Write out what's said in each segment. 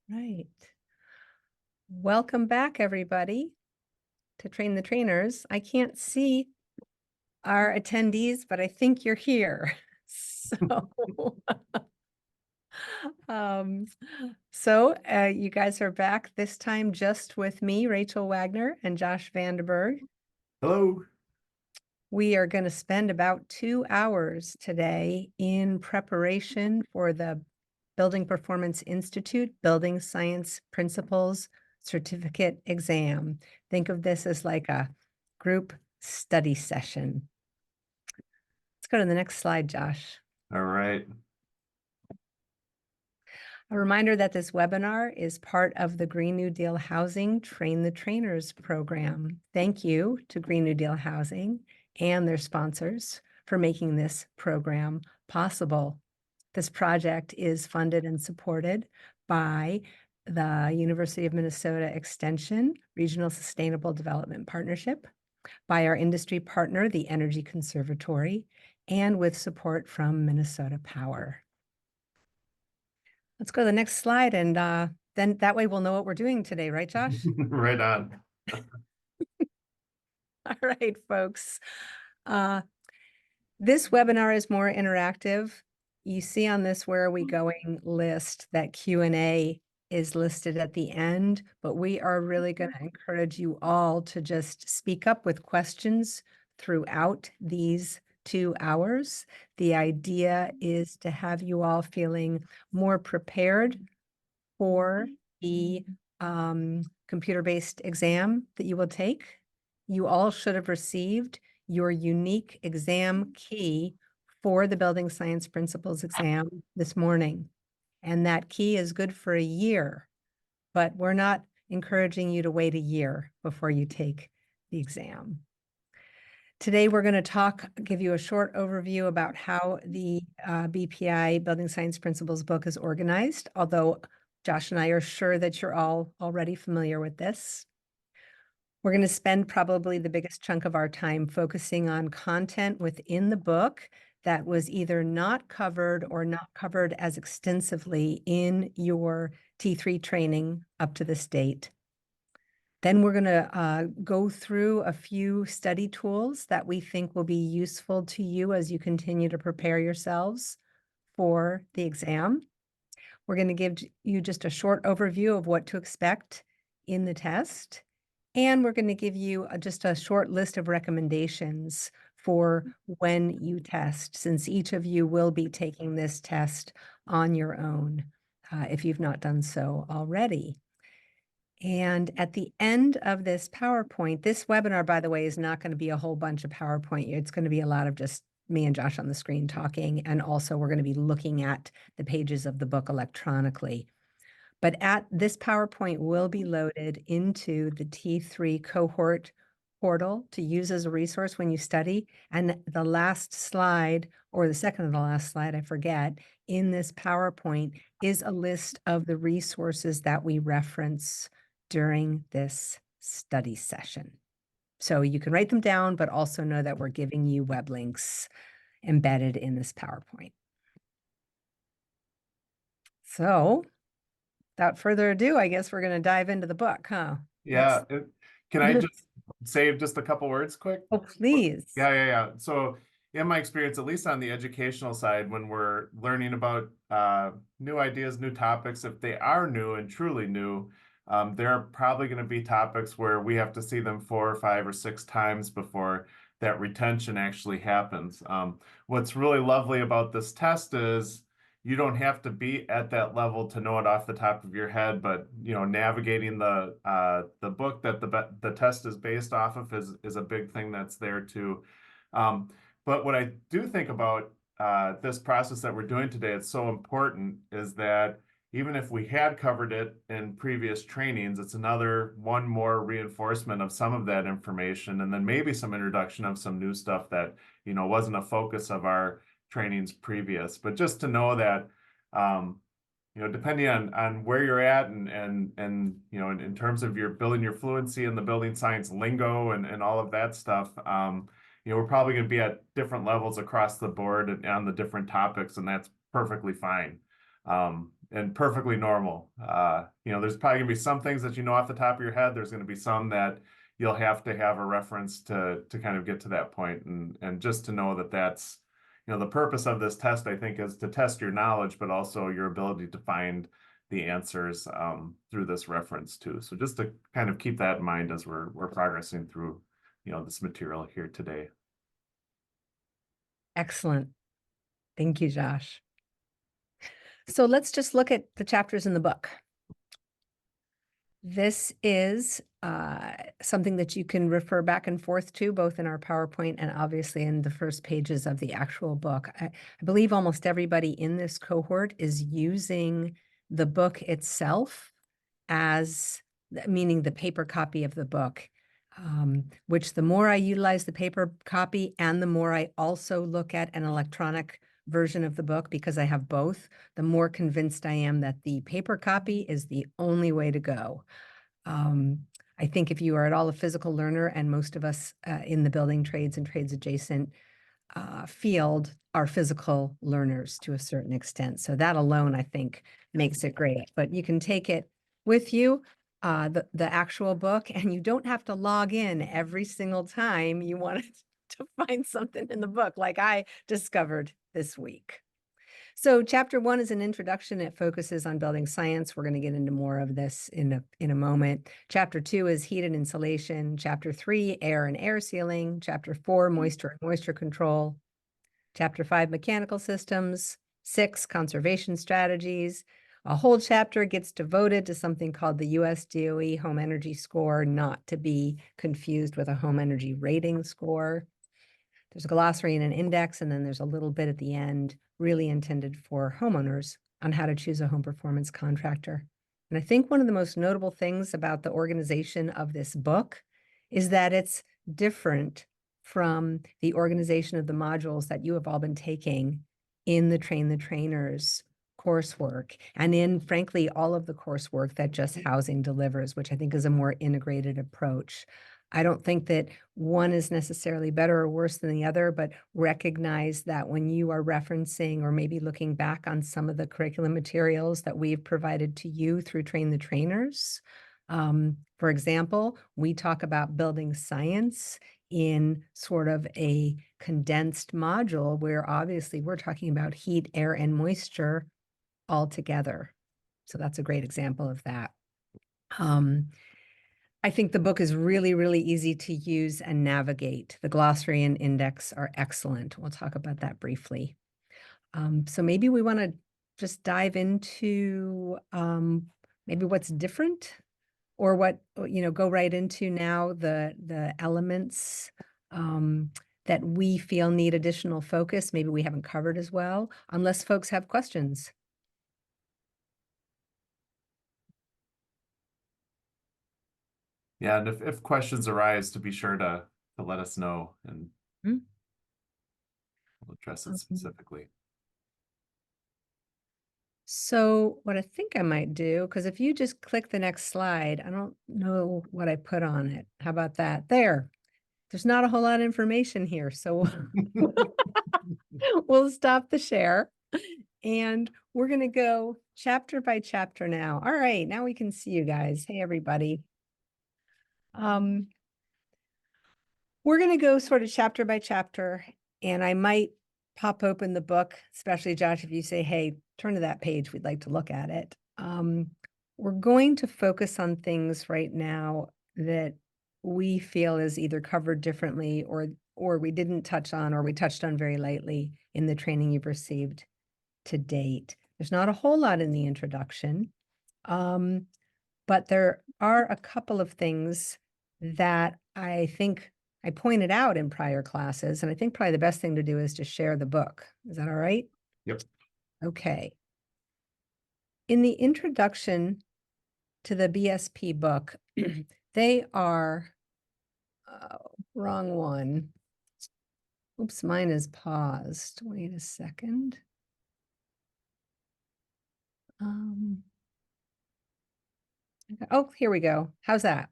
Right. Welcome back, everybody, to Train the Trainers. I can't see our attendees, but I think you're here. So, um, you guys are back this time just with me, Rachel Wagner, and Josh VandeBerg. Hello. We are going to spend about 2 hours today in preparation for the Building Performance Institute Building Science Principles Certificate exam. Think of this as like a group study session. Let's go to the next slide, Josh. All right. A reminder that this webinar is part of the Green New Deal Housing Train the Trainers program. Thank you to Green New Deal Housing and their sponsors for making this program possible. This project is funded and supported by the University of Minnesota Extension Regional Sustainable Development Partnership, by our industry partner, the Energy Conservatory, and with support from Minnesota Power. Let's go to the next slide, and then that way we'll know what we're doing today, right, Josh? Right on. All right, folks. This webinar is more interactive. You see on this Where Are We Going list that Q&A is listed at the end, but we are really going to encourage you all to just speak up with questions throughout these 2 hours. The idea is to have you all feeling more prepared for the computer-based exam that you will take. You all should have received your unique exam key for the Building Science Principles exam this morning. And that key is good for a year, but we're not encouraging you to wait a year before you take the exam. Today, we're going to give you a short overview about how the BPI Building Science Principles book is organized, although Josh and I are sure that you're all already familiar with this. We're going to spend probably the biggest chunk of our time focusing on content within the book that was either not covered or not covered as extensively in your T3 training up to this date. Then we're going to go through a few study tools that we think will be useful to you as you continue to prepare yourselves for the exam. We're going to give you just a short overview of what to expect in the test. And we're going to give you just a short list of recommendations for when you test, since each of you will be taking this test on your own if you've not done so already. And at the end of this PowerPoint, this webinar, by the way, is not going to be a whole bunch of PowerPoint. It's going to be a lot of just me and Josh on the screen talking. And also we're going to be looking at the pages of the book electronically. But this PowerPoint will be loaded into the T3 cohort portal to use as a resource when you study. And the last slide, or the second to the last slide, I forget, in this PowerPoint is a list of the resources that we reference during this study session. So you can write them down, but also know that we're giving you web links embedded in this PowerPoint. So without further ado, I guess we're going to dive into the book, huh? Yeah. Can I just say just a couple words quick? Oh, please. Yeah. So in my experience, at least on the educational side, when we're learning about new ideas, new topics, if they are new and truly new, there are probably going to be topics where we have to see them 4 or 5 or 6 times before that retention actually happens. What's really lovely about this test is you don't have to be at that level to know it off the top of your head, but navigating the book that the test is based off of is a big thing that's there too. But what I do think about this process that we're doing today, it's so important, is that even if we had covered it in previous trainings, it's one more reinforcement of some of that information, and then maybe some introduction of some new stuff that wasn't a focus of our trainings previous. But just to know that depending on where you're at and in terms of building your fluency in the building science lingo and all of that stuff, we're probably going to be at different levels across the board and on the different topics, and that's perfectly fine. and perfectly normal. There's probably gonna be some things that you know off the top of your head. There's gonna be some that you'll have to have a reference to kind of get to that point, and just to know that that's, the purpose of this test, I think, is to test your knowledge, but also your ability to find the answers through this reference too. So just to kind of keep that in mind as we're progressing through, this material here today. Excellent. Thank you, Josh. So let's just look at the chapters in the book. This is something that you can refer back and forth to, both in our PowerPoint and obviously in the first pages of the actual book. I believe almost everybody in this cohort is using the book itself as, meaning the paper copy of the book, which the more I utilize the paper copy and the more I also look at an electronic version of the book, because I have both, the more convinced I am that the paper copy is the only way to go. I think if you are at all a physical learner, and most of us in the building trades and trades adjacent field are physical learners to a certain extent. So that alone, I think, makes it great. But you can take it with you, the actual book, and you don't have to log in every single time you want to find something in the book, like I discovered this week. So chapter 1 is an introduction. It focuses on building science. We're going to get into more of this in a moment. Chapter 2 is heat and insulation. Chapter 3, air and air sealing. Chapter 4, moisture and moisture control. Chapter 5, mechanical systems. 6, conservation strategies. A whole chapter gets devoted to something called the US DOE Home Energy Score, not to be confused with a home energy rating score. There's a glossary and an index, and then there's a little bit at the end really intended for homeowners on how to choose a home performance contractor. And I think one of the most notable things about the organization of this book is that it's different from the organization of the modules that you have all been taking in the Train the Trainers coursework, and in, frankly, all of the coursework that Just Housing delivers, which I think is a more integrated approach. I don't think that one is necessarily better or worse than the other, but recognize that when you are referencing or maybe looking back on some of the curriculum materials that we've provided to you through Train the Trainers, for example, we talk about building science in sort of a condensed module where obviously we're talking about heat, air, and moisture all together. So that's a great example of that. I think the book is really, really easy to use and navigate. The glossary and index are excellent. We'll talk about that briefly. So maybe we want to just dive into maybe what's different, or what, go right into now the elements that we feel need additional focus. Maybe we haven't covered as well, unless folks have questions. Yeah, and if questions arise, to be sure to let us know, and we'll address it specifically. So what I think I might do, because if you just click the next slide, I don't know what I put on it. How about that? There. There's not a whole lot of information here, so we'll stop the share. And we're going to go chapter by chapter now. All right, now we can see you guys. Hey, everybody. We're going to go sort of chapter by chapter, and I might pop open the book, especially Josh, if you say, hey, turn to that page, we'd like to look at it. We're going to focus on things right now that we feel is either covered differently or we didn't touch on, or we touched on very lightly in the training you've received to date. There's not a whole lot in the introduction, but there are a couple of things that I think I pointed out in prior classes, and I think probably the best thing to do is to share the book. Is that all right? Yep. Okay. In the introduction to the BSP book, they are, wrong one. Oops, mine is paused. Wait a second. Oh, here we go. How's that?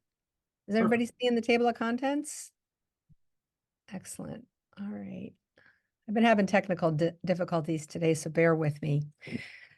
Is everybody seeing the table of contents? Excellent. All right. I've been having technical difficulties today, so bear with me.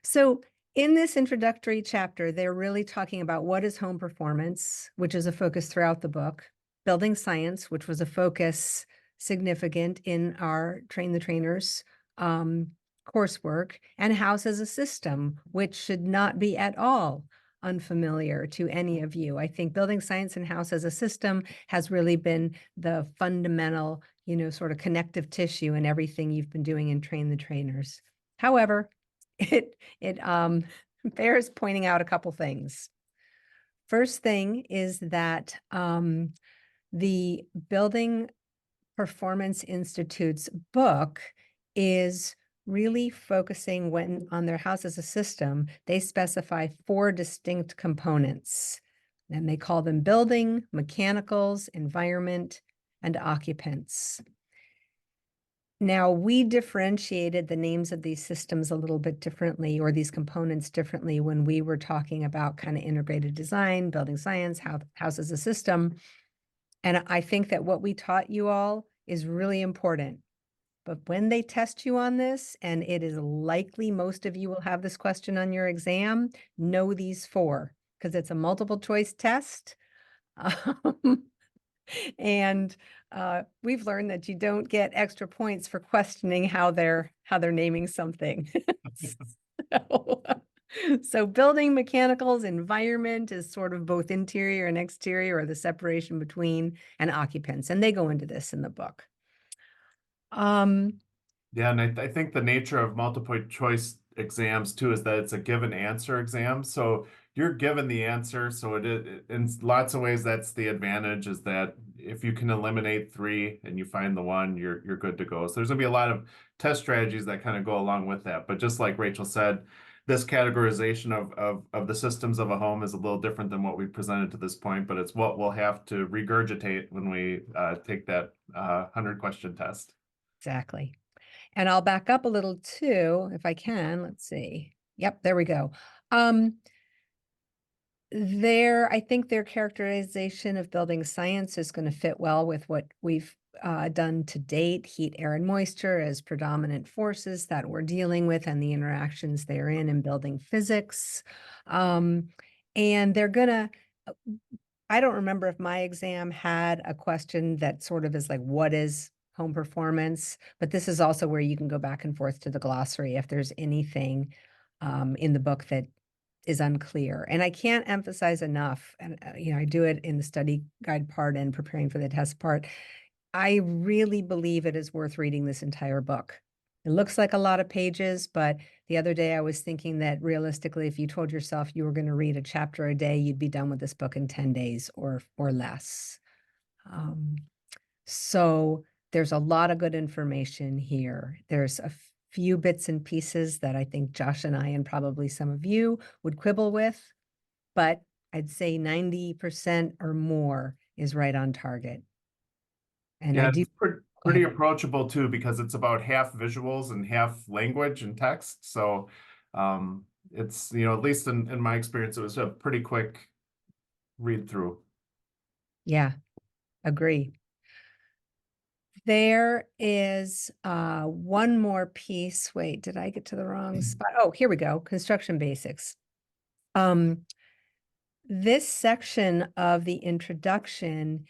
So in this introductory chapter, they're really talking about what is home performance, which is a focus throughout the book, building science, which was a focus significant in our Train the Trainers coursework, and house as a system, which should not be at all unfamiliar to any of you. I think building science and house as a system has really been the fundamental, sort of connective tissue in everything you've been doing in Train the Trainers. However, it bears pointing out a couple things. First thing is that the Building Performance Institute's book is really focusing on their house as a system. They specify 4 distinct components, and they call them building, mechanicals, environment, and occupants. Now, we differentiated the names of these systems a little bit differently, or these components differently, when we were talking about kind of integrated design, building science, house as a system. And I think that what we taught you all is really important. But when they test you on this, and it is likely most of you will have this question on your exam, know these 4, because it's a multiple choice test. And we've learned that you don't get extra points for questioning how they're naming something. So building mechanicals, environment is sort of both interior and exterior, or the separation between, and occupants. And they go into this in the book. Yeah, and I think the nature of multiple choice exams too is that it's a given answer exam. So you're given the answer. So in lots of ways, that's the advantage, is that if you can eliminate 3 and you find the one, you're good to go. So there's gonna be a lot of test strategies that kind of go along with that. But just like Rachel said, this categorization of the systems of a home is a little different than what we presented to this point, but it's what we'll have to regurgitate when we take that 100-question test. Exactly. And I'll back up a little too, if I can. Let's see. Yep, there we go. I think their characterization of building science is going to fit well with what we've done to date. Heat, air, and moisture as predominant forces that we're dealing with, and the interactions therein in building physics. And they're gonna, I don't remember if my exam had a question that sort of is like, what is home performance? But this is also where you can go back and forth to the glossary if there's anything in the book that is unclear. And I can't emphasize enough, and I do it in the study guide part and preparing for the test part. I really believe it is worth reading this entire book. It looks like a lot of pages, but the other day I was thinking that realistically, if you told yourself you were going to read a chapter a day, you'd be done with this book in 10 days or less. So there's a lot of good information here. There's a few bits and pieces that I think Josh and I, and probably some of you, would quibble with, but I'd say 90% or more is right on target. And Yeah, I do. it's pretty approachable too, because it's about half visuals and half language and text. So it's, at least in my experience, it was a pretty quick read through. Yeah, agree. There is one more piece. Wait, did I get to the wrong spot? Oh, here we go. Construction basics. This section of the introduction,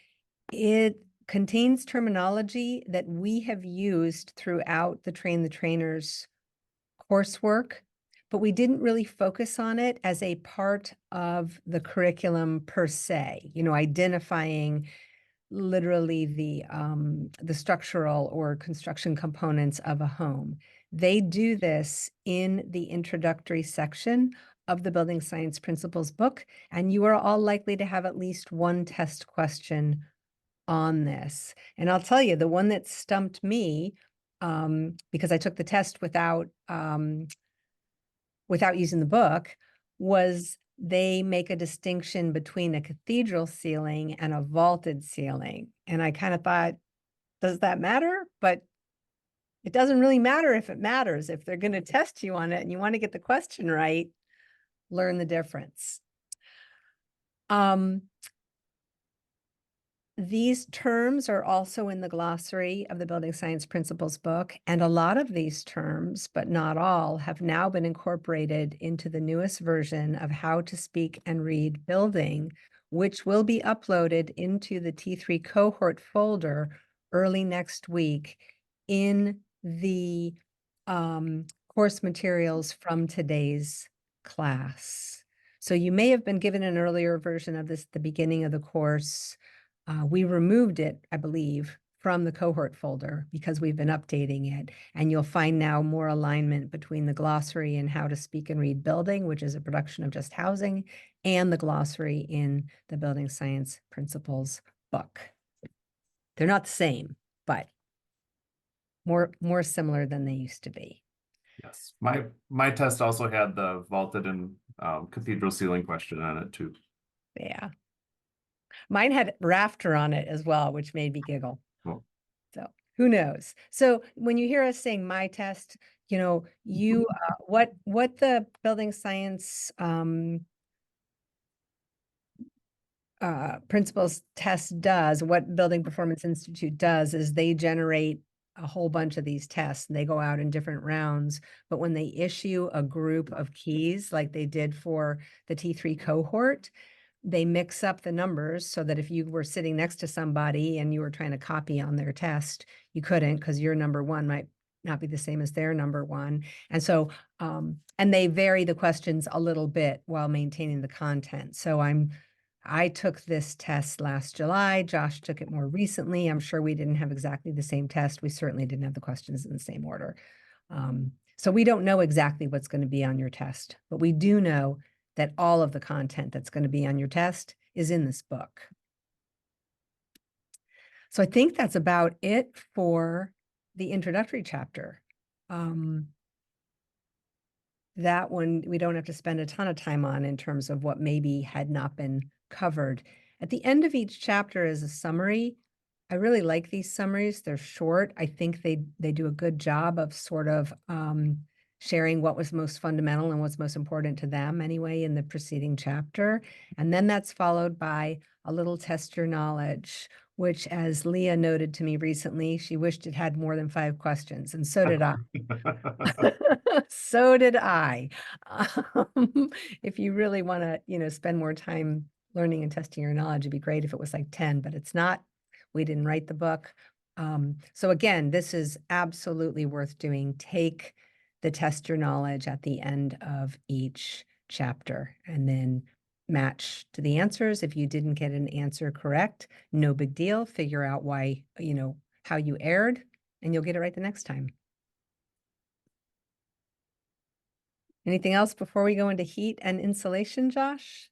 it contains terminology that we have used throughout the Train the Trainers coursework, but we didn't really focus on it as a part of the curriculum per se, identifying literally the structural or construction components of a home. They do this in the introductory section of the Building Science Principles book, and you are all likely to have at least one test question on this. And I'll tell you, the one that stumped me, because I took the test without using the book, was they make a distinction between a cathedral ceiling and a vaulted ceiling. And I kind of thought, does that matter? But it doesn't really matter if it matters. If they're going to test you on it and you want to get the question right, learn the difference. These terms are also in the glossary of the Building Science Principles book, and a lot of these terms, but not all, have now been incorporated into the newest version of How to Speak and Read Building, which will be uploaded into the T3 cohort folder early next week in the course materials from today's class. So you may have been given an earlier version of this at the beginning of the course. We removed it, I believe, from the cohort folder because we've been updating it. And you'll find now more alignment between the glossary and How to Speak and Read Building, which is a production of Just Housing, and the glossary in the Building Science Principles book. They're not the same, but more similar than they used to be. Yes, my test also had the vaulted and cathedral ceiling question on it too. Yeah. Mine had rafter on it as well, which made me giggle. Cool. So who knows? So when you hear us saying my test, you know, you what the building science principles test does, what Building Performance Institute does is they generate a whole bunch of these tests and they go out in different rounds. But when they issue a group of keys, like they did for the T3 cohort, they mix up the numbers so that if you were sitting next to somebody and you were trying to copy on their test, you couldn't because your number one might not be the same as their number one. And so, and they vary the questions a little bit while maintaining the content. So I took this test last July. Josh took it more recently. I'm sure we didn't have exactly the same test. We certainly didn't have the questions in the same order. So we don't know exactly what's going to be on your test, but we do know that all of the content that's going to be on your test is in this book. So I think that's about it for the introductory chapter. That one we don't have to spend a ton of time on in terms of what maybe had not been covered. At the end of each chapter is a summary. I really like these summaries. They're short. I think they do a good job of sort of sharing what was most fundamental and what's most important to them anyway in the preceding chapter. And then that's followed by a little test your knowledge, which, as Leah noted to me recently, she wished it had more than 5 questions, and so did I. So did I. If you really want to, you know, spend more time learning and testing your knowledge, it'd be great if it was like 10, but it's not. We didn't write the book. So again, this is absolutely worth doing. Take the test your knowledge at the end of each chapter and then match to the answers. If you didn't get an answer correct, no big deal. Figure out why, you know, how you erred, and you'll get it right the next time. Anything else before we go into heat and insulation, Josh?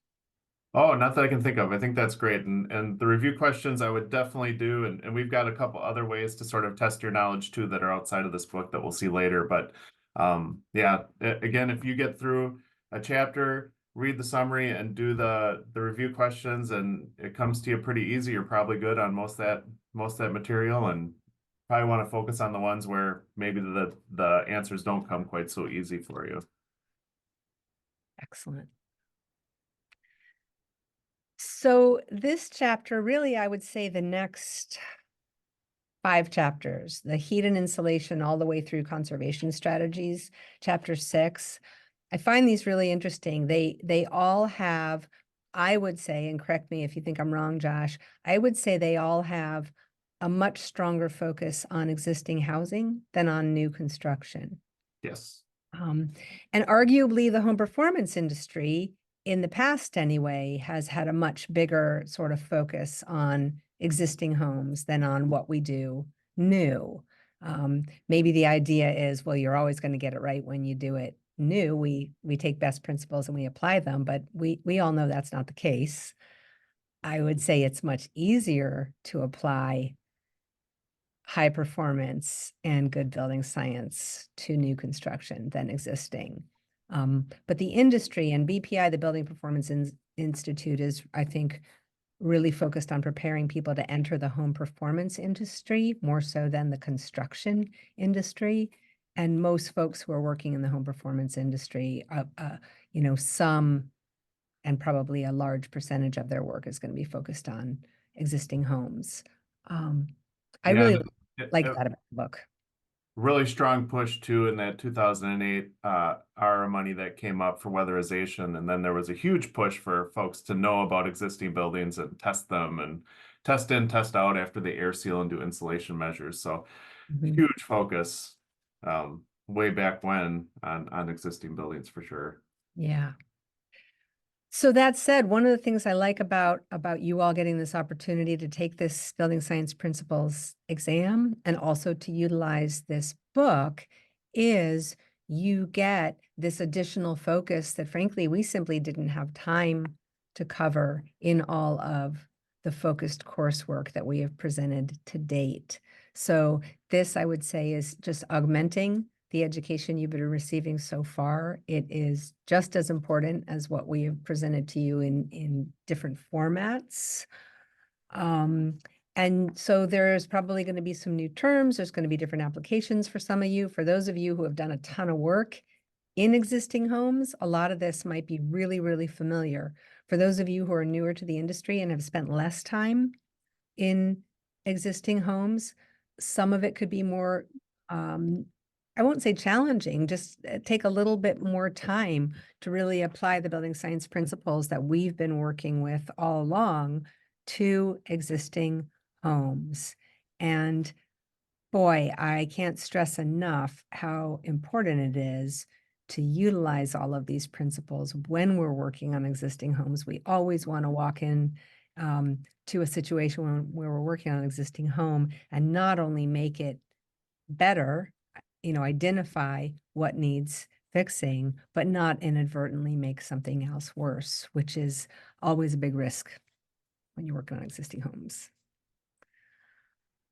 Oh, not that I can think of. I think that's great. And the review questions I would definitely do. And we've got a couple other ways to sort of test your knowledge too that are outside of this book that we'll see later. But yeah, again, if you get through a chapter, read the summary and do the review questions and it comes to you pretty easy, you're probably good on most of that material, and probably want to focus on the ones where maybe the answers don't come quite so easy for you. Excellent. So this chapter, really, I would say the next 5 chapters, the heat and insulation all the way through conservation strategies, chapter 6. I find these really interesting. They all have, I would say, and correct me if you think I'm wrong, Josh, I would say they all have a much stronger focus on existing housing than on new construction. Yes. And arguably the home performance industry in the past anyway has had a much bigger sort of focus on existing homes than on what we do new. Maybe the idea is, well, you're always going to get it right when you do it new. We take best principles and we apply them, but we all know that's not the case. I would say it's much easier to apply high performance and good building science to new construction than existing. But the industry and BPI, the Building Performance Institute, is, I think, really focused on preparing people to enter the home performance industry more so than the construction industry. And most folks who are working in the home performance industry, you know, some and probably a large percentage of their work is going to be focused on existing homes. Um, I Yeah, really and like that about the book. really strong push too in that 2008 ARA money that came up for weatherization. And then there was a huge push for folks to know about existing buildings and test them and test in, test out after they air seal and do insulation measures. So Mhm. huge focus way back when on existing buildings for sure. Yeah. So that said, one of the things I like about you all getting this opportunity to take this building science principles exam and also to utilize this book is you get this additional focus that frankly we simply didn't have time to cover in all of the focused coursework that we have presented to date. So this, I would say, is just augmenting the education you've been receiving so far. It is just as important as what we have presented to you in different formats. Um, and so there's probably going to be some new terms. There's going to be different applications for some of you. For those of you who have done a ton of work in existing homes, a lot of this might be really, really familiar. For those of you who are newer to the industry and have spent less time in existing homes, some of it could be more, um, I won't say challenging, just take a little bit more time to really apply the building science principles that we've been working with all along to existing homes. And boy, I can't stress enough how important it is to utilize all of these principles when we're working on existing homes. We always want to walk in to a situation where we're working on an existing home and not only make it better, identify what needs fixing, but not inadvertently make something else worse, which is always a big risk when you're working on existing homes.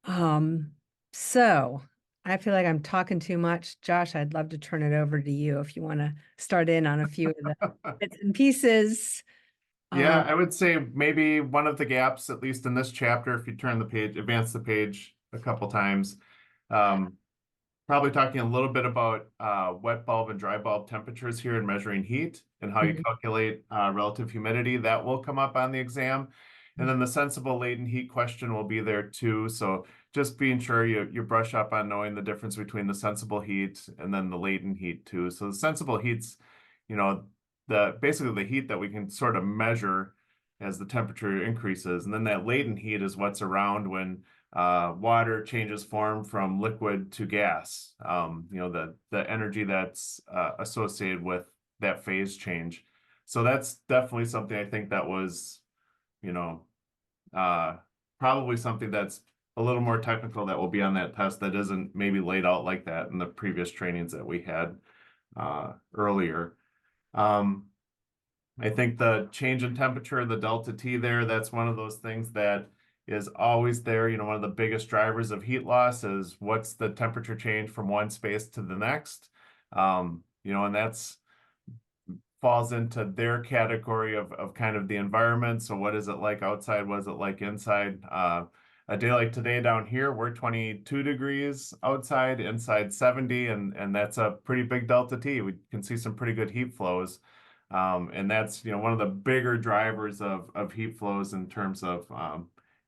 Um, so I feel like I'm talking too much. Josh, I'd love to turn it over to you if you want to start in on a few of the bits and pieces. Yeah, Um, I would say maybe one of the gaps, at least in this chapter, if you turn the page, advance the page a couple times, um, probably talking a little bit about wet bulb and dry bulb temperatures here and measuring heat and how you mhm, calculate relative humidity. That will come up on the exam. And then the sensible latent heat question will be there too. So just being sure you brush up on knowing the difference between the sensible heat and then the latent heat too. So the sensible heat's, you know, basically the heat that we can sort of measure as the temperature increases. And then that latent heat is what's around when water changes form from liquid to gas. The energy that's associated with that phase change. So that's definitely something I think that was, you know, uh, probably something that's a little more technical that will be on that test that isn't maybe laid out like that in the previous trainings that we had earlier. Um, I think the change in temperature, the delta T there, that's one of those things that is always there. One of the biggest drivers of heat loss is what's the temperature change from one space to the next. And that's falls into their category of kind of the environment. So what is it like outside? What is it like inside? A day like today down here, we're 22 degrees outside, inside 70, and that's a pretty big delta T. We can see some pretty good heat flows. And that's, one of the bigger drivers of heat flows in terms of,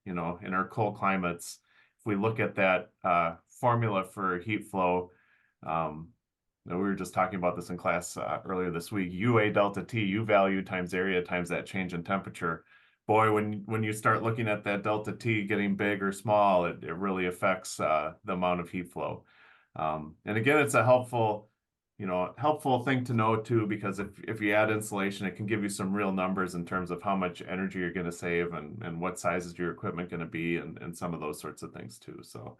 in our cold climates. If we look at that formula for heat flow, um, we were just talking about this in class earlier this week. UA delta T, U value times area times that change in temperature. Boy, when you start looking at that delta T getting big or small, it really affects the amount of heat flow. And again, it's a helpful thing to know too, because if you add insulation, it can give you some real numbers in terms of how much energy you're going to save and what size is your equipment going to be and some of those sorts of things too. So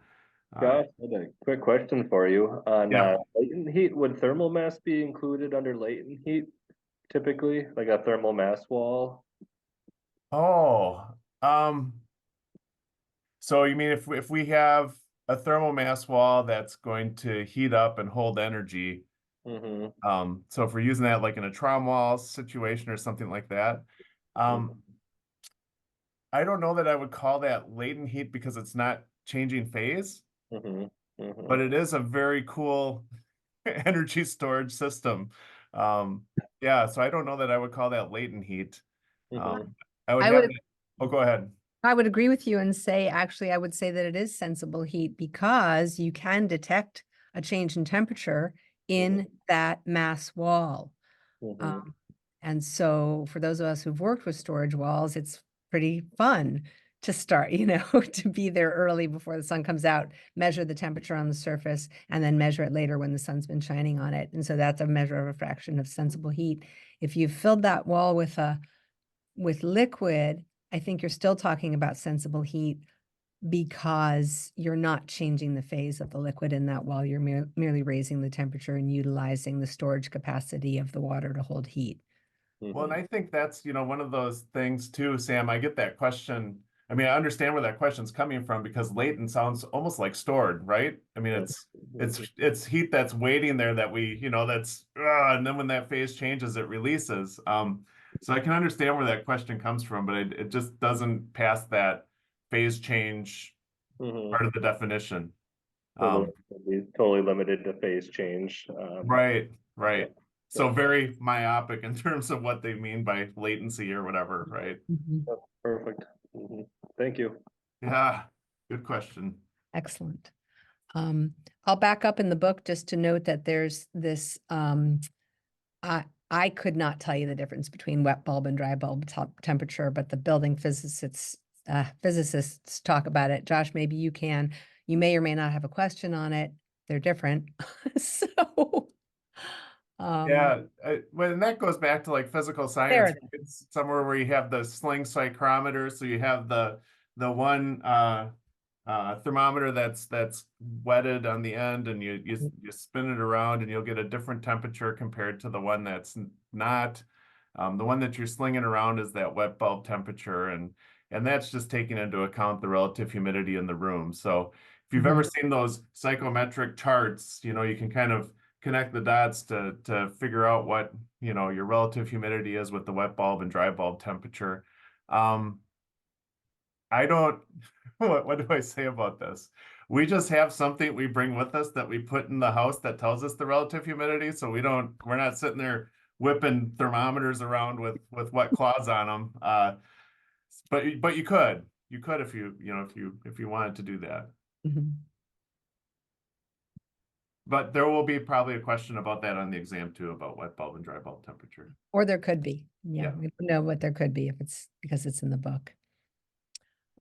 Josh, I had a quick question for you on yeah. latent heat. Would thermal mass be included under latent heat typically, like a thermal mass wall? Oh, so you mean if we have a thermal mass wall that's going to heat up and hold energy, Mm-hmm. so if we're using that like in a trauma wall situation or something like that, um, I don't know that I would call that latent heat because it's not changing phase, Mm-hmm. Mm-hmm. but it is a very cool energy storage system. Yeah, so I don't know that I would call that latent heat. Mm-hmm. I would I have would to, oh, go ahead. I would agree with you and say, actually, I would say that it is sensible heat because you can detect a change in temperature in that mass wall. Mhm. And so for those of us who've worked with storage walls, it's pretty fun to start, to be there early before the sun comes out, measure the temperature on the surface, and then measure it later when the sun's been shining on it. And so that's a measure of a fraction of sensible heat. If you've filled that wall with liquid, I think you're still talking about sensible heat because you're not changing the phase of the liquid in that wall. You're merely raising the temperature and utilizing the storage capacity of the water to hold heat. Well, and Mhm. I think that's, one of those things too, Sam. I get that question. I mean, I understand where that question's coming from because latent sounds almost like stored, right? I mean, it's heat that's waiting there that and then when that phase changes, it releases. So I can understand where that question comes from, but it just doesn't pass that phase change Mhm. part of the definition. So Um, totally limited to phase change. right, Yeah. right. So very myopic in terms of what they mean by latency or whatever, right? Mhm. Perfect. Mhm. Thank you. Yeah, good question. Excellent. I'll back up in the book just to note that there's this, I could not tell you the difference between wet bulb and dry bulb temperature, but the building physicists talk about it. Josh, maybe you can. You may or may not have a question on it. They're different. So, Yeah, well, and that goes back to like physical there science. it is. It's somewhere where you have the sling psychrometer, so you have the one thermometer that's wetted on the end, and you spin it around, and you'll get a different temperature compared to the one that's not. The one that you're slinging around is that wet bulb temperature, and that's just taking into account the relative humidity in the room. So if you've ever Mhm. seen those psychometric charts, you can kind of connect the dots to figure out what your relative humidity is with the wet bulb and dry bulb temperature. I don't what do I say about this? We just have something we bring with us that we put in the house that tells us the relative humidity, so we're not sitting there whipping thermometers around with wet claws on them. But you could if you wanted to do that. Mhm. But there will be probably a question about that on the exam too, about wet bulb and dry bulb temperature. Or there could be. Yeah, Yeah. we don't know what there could be if it's because it's in the book.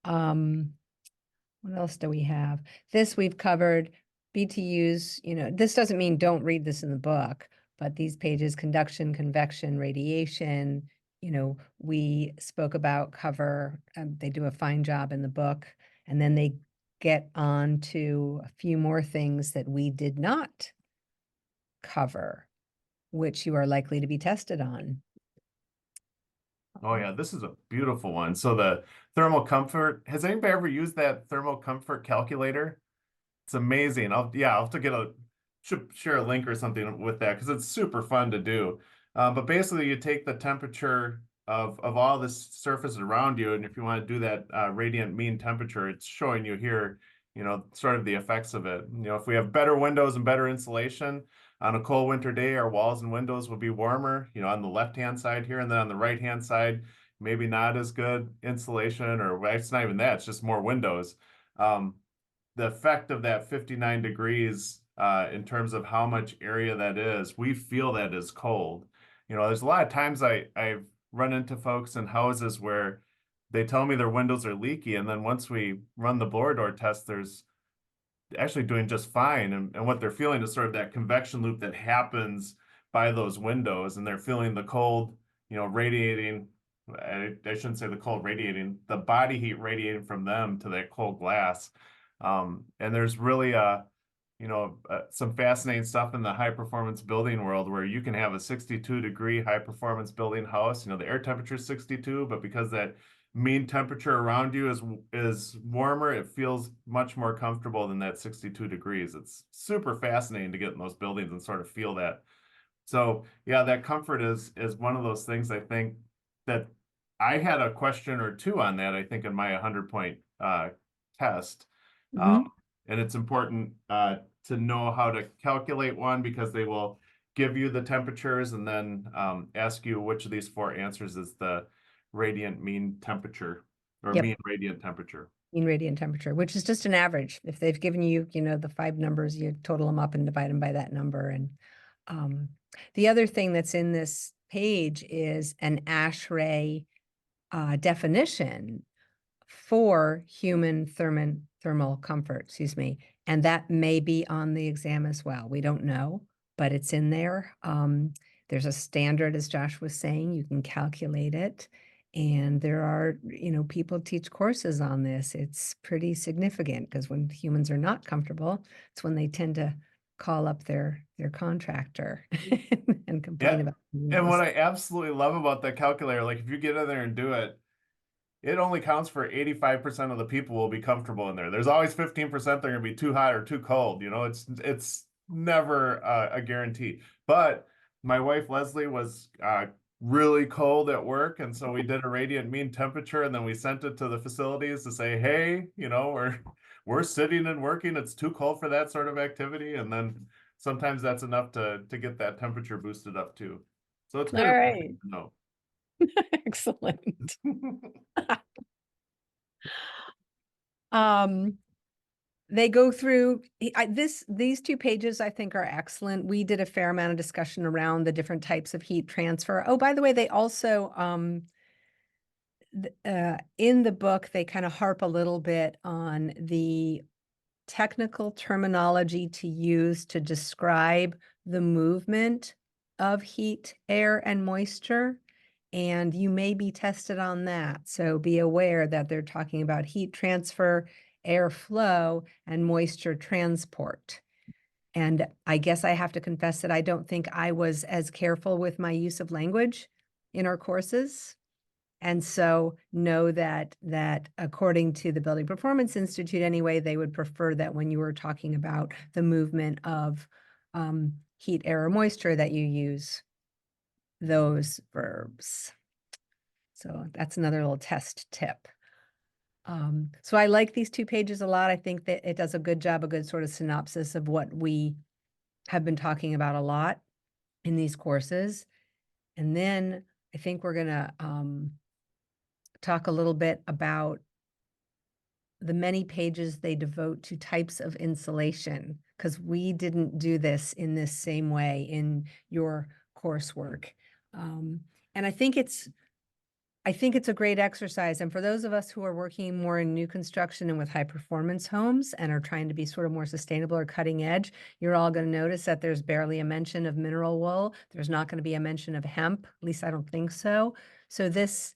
What else do we have? This we've covered. BTUs, this doesn't mean don't read this in the book, but these pages, conduction, convection, radiation, we spoke about they do a fine job in the book, and then they get on to a few more things that we did not cover, which you are likely to be tested on. Oh yeah, this is a beautiful one. So the thermal comfort, has anybody ever used that thermal comfort calculator? It's amazing. I'll have to should share a link or something with that because it's super fun to do. But basically, you take the temperature of all the surface around you, and if you want to do that radiant mean temperature, it's showing you here, sort of the effects of it. If we have better windows and better insulation on a cold winter day, our walls and windows will be warmer, on the left-hand side here, and then on the right-hand side, maybe not as good insulation, or well, it's not even that, it's just more windows. The effect of that 59 degrees in terms of how much area that is, we feel that is cold. There's a lot of times I've run into folks in houses where they tell me their windows are leaky, and then once we run the blower door test, there's actually doing just fine. And what they're feeling is sort of that convection loop that happens by those windows, and they're feeling the cold, radiating. I shouldn't say the cold radiating, the body heat radiating from them to that cold glass. And there's really some fascinating stuff in the high performance building world where you can have a 62-degree high performance building house. The air temperature is 62, but because that mean temperature around you is warmer, it feels much more comfortable than that 62 degrees. It's super fascinating to get in those buildings and sort of feel that. So yeah, that comfort is one of those things I think that I had a question or two on that, I think, in my 100-point test. Mhm. And it's important to know how to calculate one because they will give you the temperatures and then ask you which of these four answers is the radiant mean temperature. or Yep. mean radiant temperature. Mean radiant temperature, which is just an average. If they've given you, the 5 numbers, you total them up and divide them by that number. And the other thing that's in this page is an ASHRAE definition for human thermal comfort, excuse me. And that may be on the exam as well. We don't know, but it's in there. There's a standard, as Josh was saying, you can calculate it. And there are, people teach courses on this. It's pretty significant because when humans are not comfortable, it's when they tend to call up their contractor and complain Yeah. about. And what I absolutely love about that calculator, like if you get in there and do it, it only counts for 85% of the people will be comfortable in there. There's always 15% they're going to be too hot or too cold. It's never a guarantee. But my wife Leslie was really cold at work, and so we did a radiant mean temperature, and then we sent it to the facilities to say, hey, we're sitting and working. It's too cold for that sort of activity, and then sometimes that's enough to get that temperature boosted up too. So it's good All right. to know. Excellent. They go through these 2 pages, I think, are excellent. We did a fair amount of discussion around the different types of heat transfer. Oh, by the way, they also in the book, they kind of harp a little bit on the technical terminology to use to describe the movement of heat, air, and moisture. And you may be tested on that. So be aware that they're talking about heat transfer, airflow, and moisture transport. And I guess I have to confess that I don't think I was as careful with my use of language in our courses. And so know that according to the Building Performance Institute anyway, they would prefer that when you were talking about the movement of heat, air, or moisture, that you use those verbs. So that's another little test tip. So I like these 2 pages a lot. I think that it does a good job, a good sort of synopsis of what we have been talking about a lot in these courses. And then I think we're going to talk a little bit about the many pages they devote to types of insulation, because we didn't do this in this same way in your coursework. And I think it's a great exercise. And for those of us who are working more in new construction and with high performance homes and are trying to be sort of more sustainable or cutting edge, you're all going to notice that there's barely a mention of mineral wool. There's not going to be a mention of hemp. At least I don't think so. So this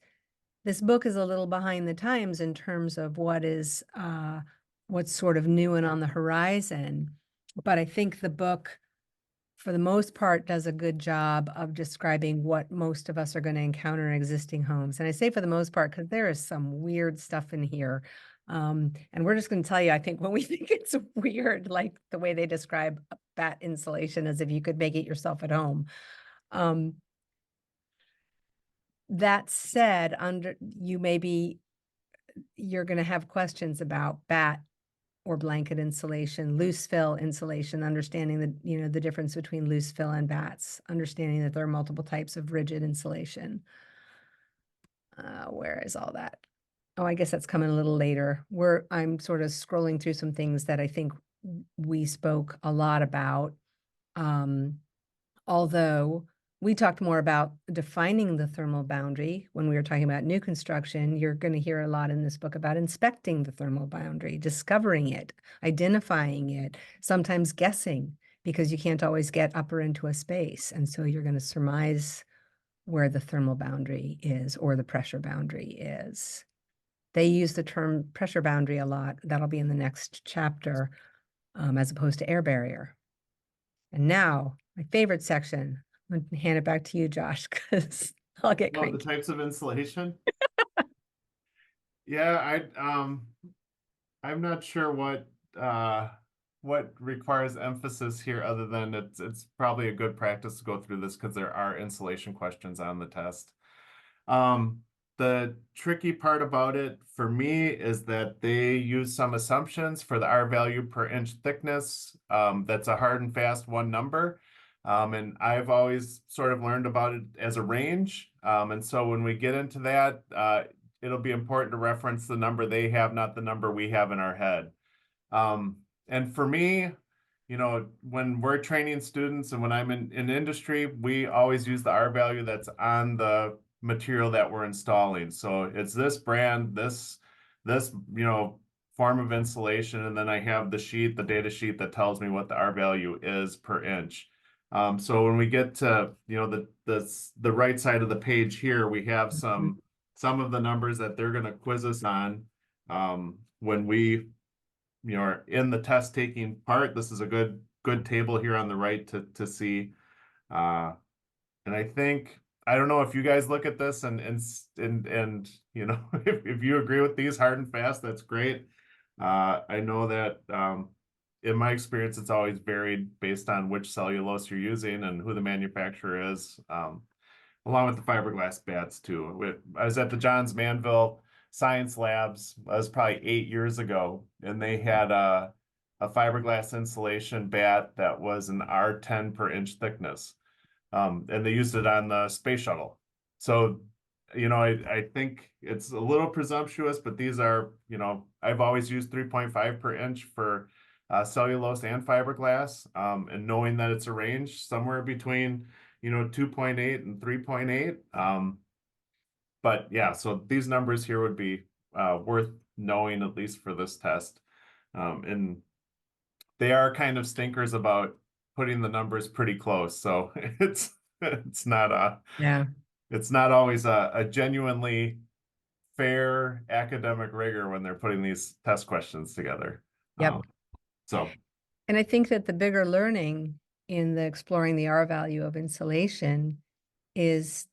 book is a little behind the times in terms of what's sort of new and on the horizon. But I think the book, for the most part, does a good job of describing what most of us are going to encounter in existing homes. And I say for the most part, because there is some weird stuff in here. And we're just going to tell you, I think when we think it's weird, like the way they describe bat insulation as if you could make it yourself at home. That said, you're going to have questions about bat or blanket insulation, loose fill insulation, understanding the difference between loose fill and bats, understanding that there are multiple types of rigid insulation. Where is all that? Oh, I guess that's coming a little later. I'm sort of scrolling through some things that I think we spoke a lot about. Although we talked more about defining the thermal boundary when we were talking about new construction, you're going to hear a lot in this book about inspecting the thermal boundary, discovering it, identifying it, sometimes guessing, because you can't always get up or into a space. And so you're going to surmise where the thermal boundary is or the pressure boundary is. They use the term pressure boundary a lot. That'll be in the next chapter, as opposed to air barrier. And now, my favorite section, I'm going to hand it back to you, Josh, because I'll get The cranky. types of insulation. Yeah, I'm not sure what requires emphasis here, other than it's probably a good practice to go through this because there are insulation questions on the test. The tricky part about it for me is that they use some assumptions for the R value per inch thickness. That's a hard and fast one number. And I've always sort of learned about it as a range. And so when we get into that, it'll be important to reference the number they have, not the number we have in our head. And for me, you know, when we're training students and when I'm in industry, we always use the R value that's on the material that we're installing. So it's this brand, this, you know, form of insulation, and then I have the sheet, the data sheet that tells me what the R value is per inch. So when we get to, you know, the right side of the page here, we have some of the numbers that they're going to quiz us on when we, you know, are in the test taking part. This is a good table here on the right to see. And I think, I don't know if you guys look at this and you know, if you agree with these hard and fast, that's great. I know that in my experience, it's always varied based on which cellulose you're using and who the manufacturer is, along with the fiberglass bats too. I was at the Johns Manville Science Labs, that was probably 8 years ago, and they had a fiberglass insulation bat that was an R10 per inch thickness. And they used it on the space shuttle. So, you know, I think it's a little presumptuous, but these are, you know, I've always used 3.5 per inch for cellulose and fiberglass, and knowing that it's a range somewhere between, you know, 2.8 and 3.8. But yeah, so these numbers here would be worth knowing, at least for this test. And they are kind of stinkers about putting the numbers pretty close. So it's not it's not always a genuinely fair academic rigor when they're putting these test questions together. Yep. So, and I think that the bigger learning in the exploring the R value of insulation is,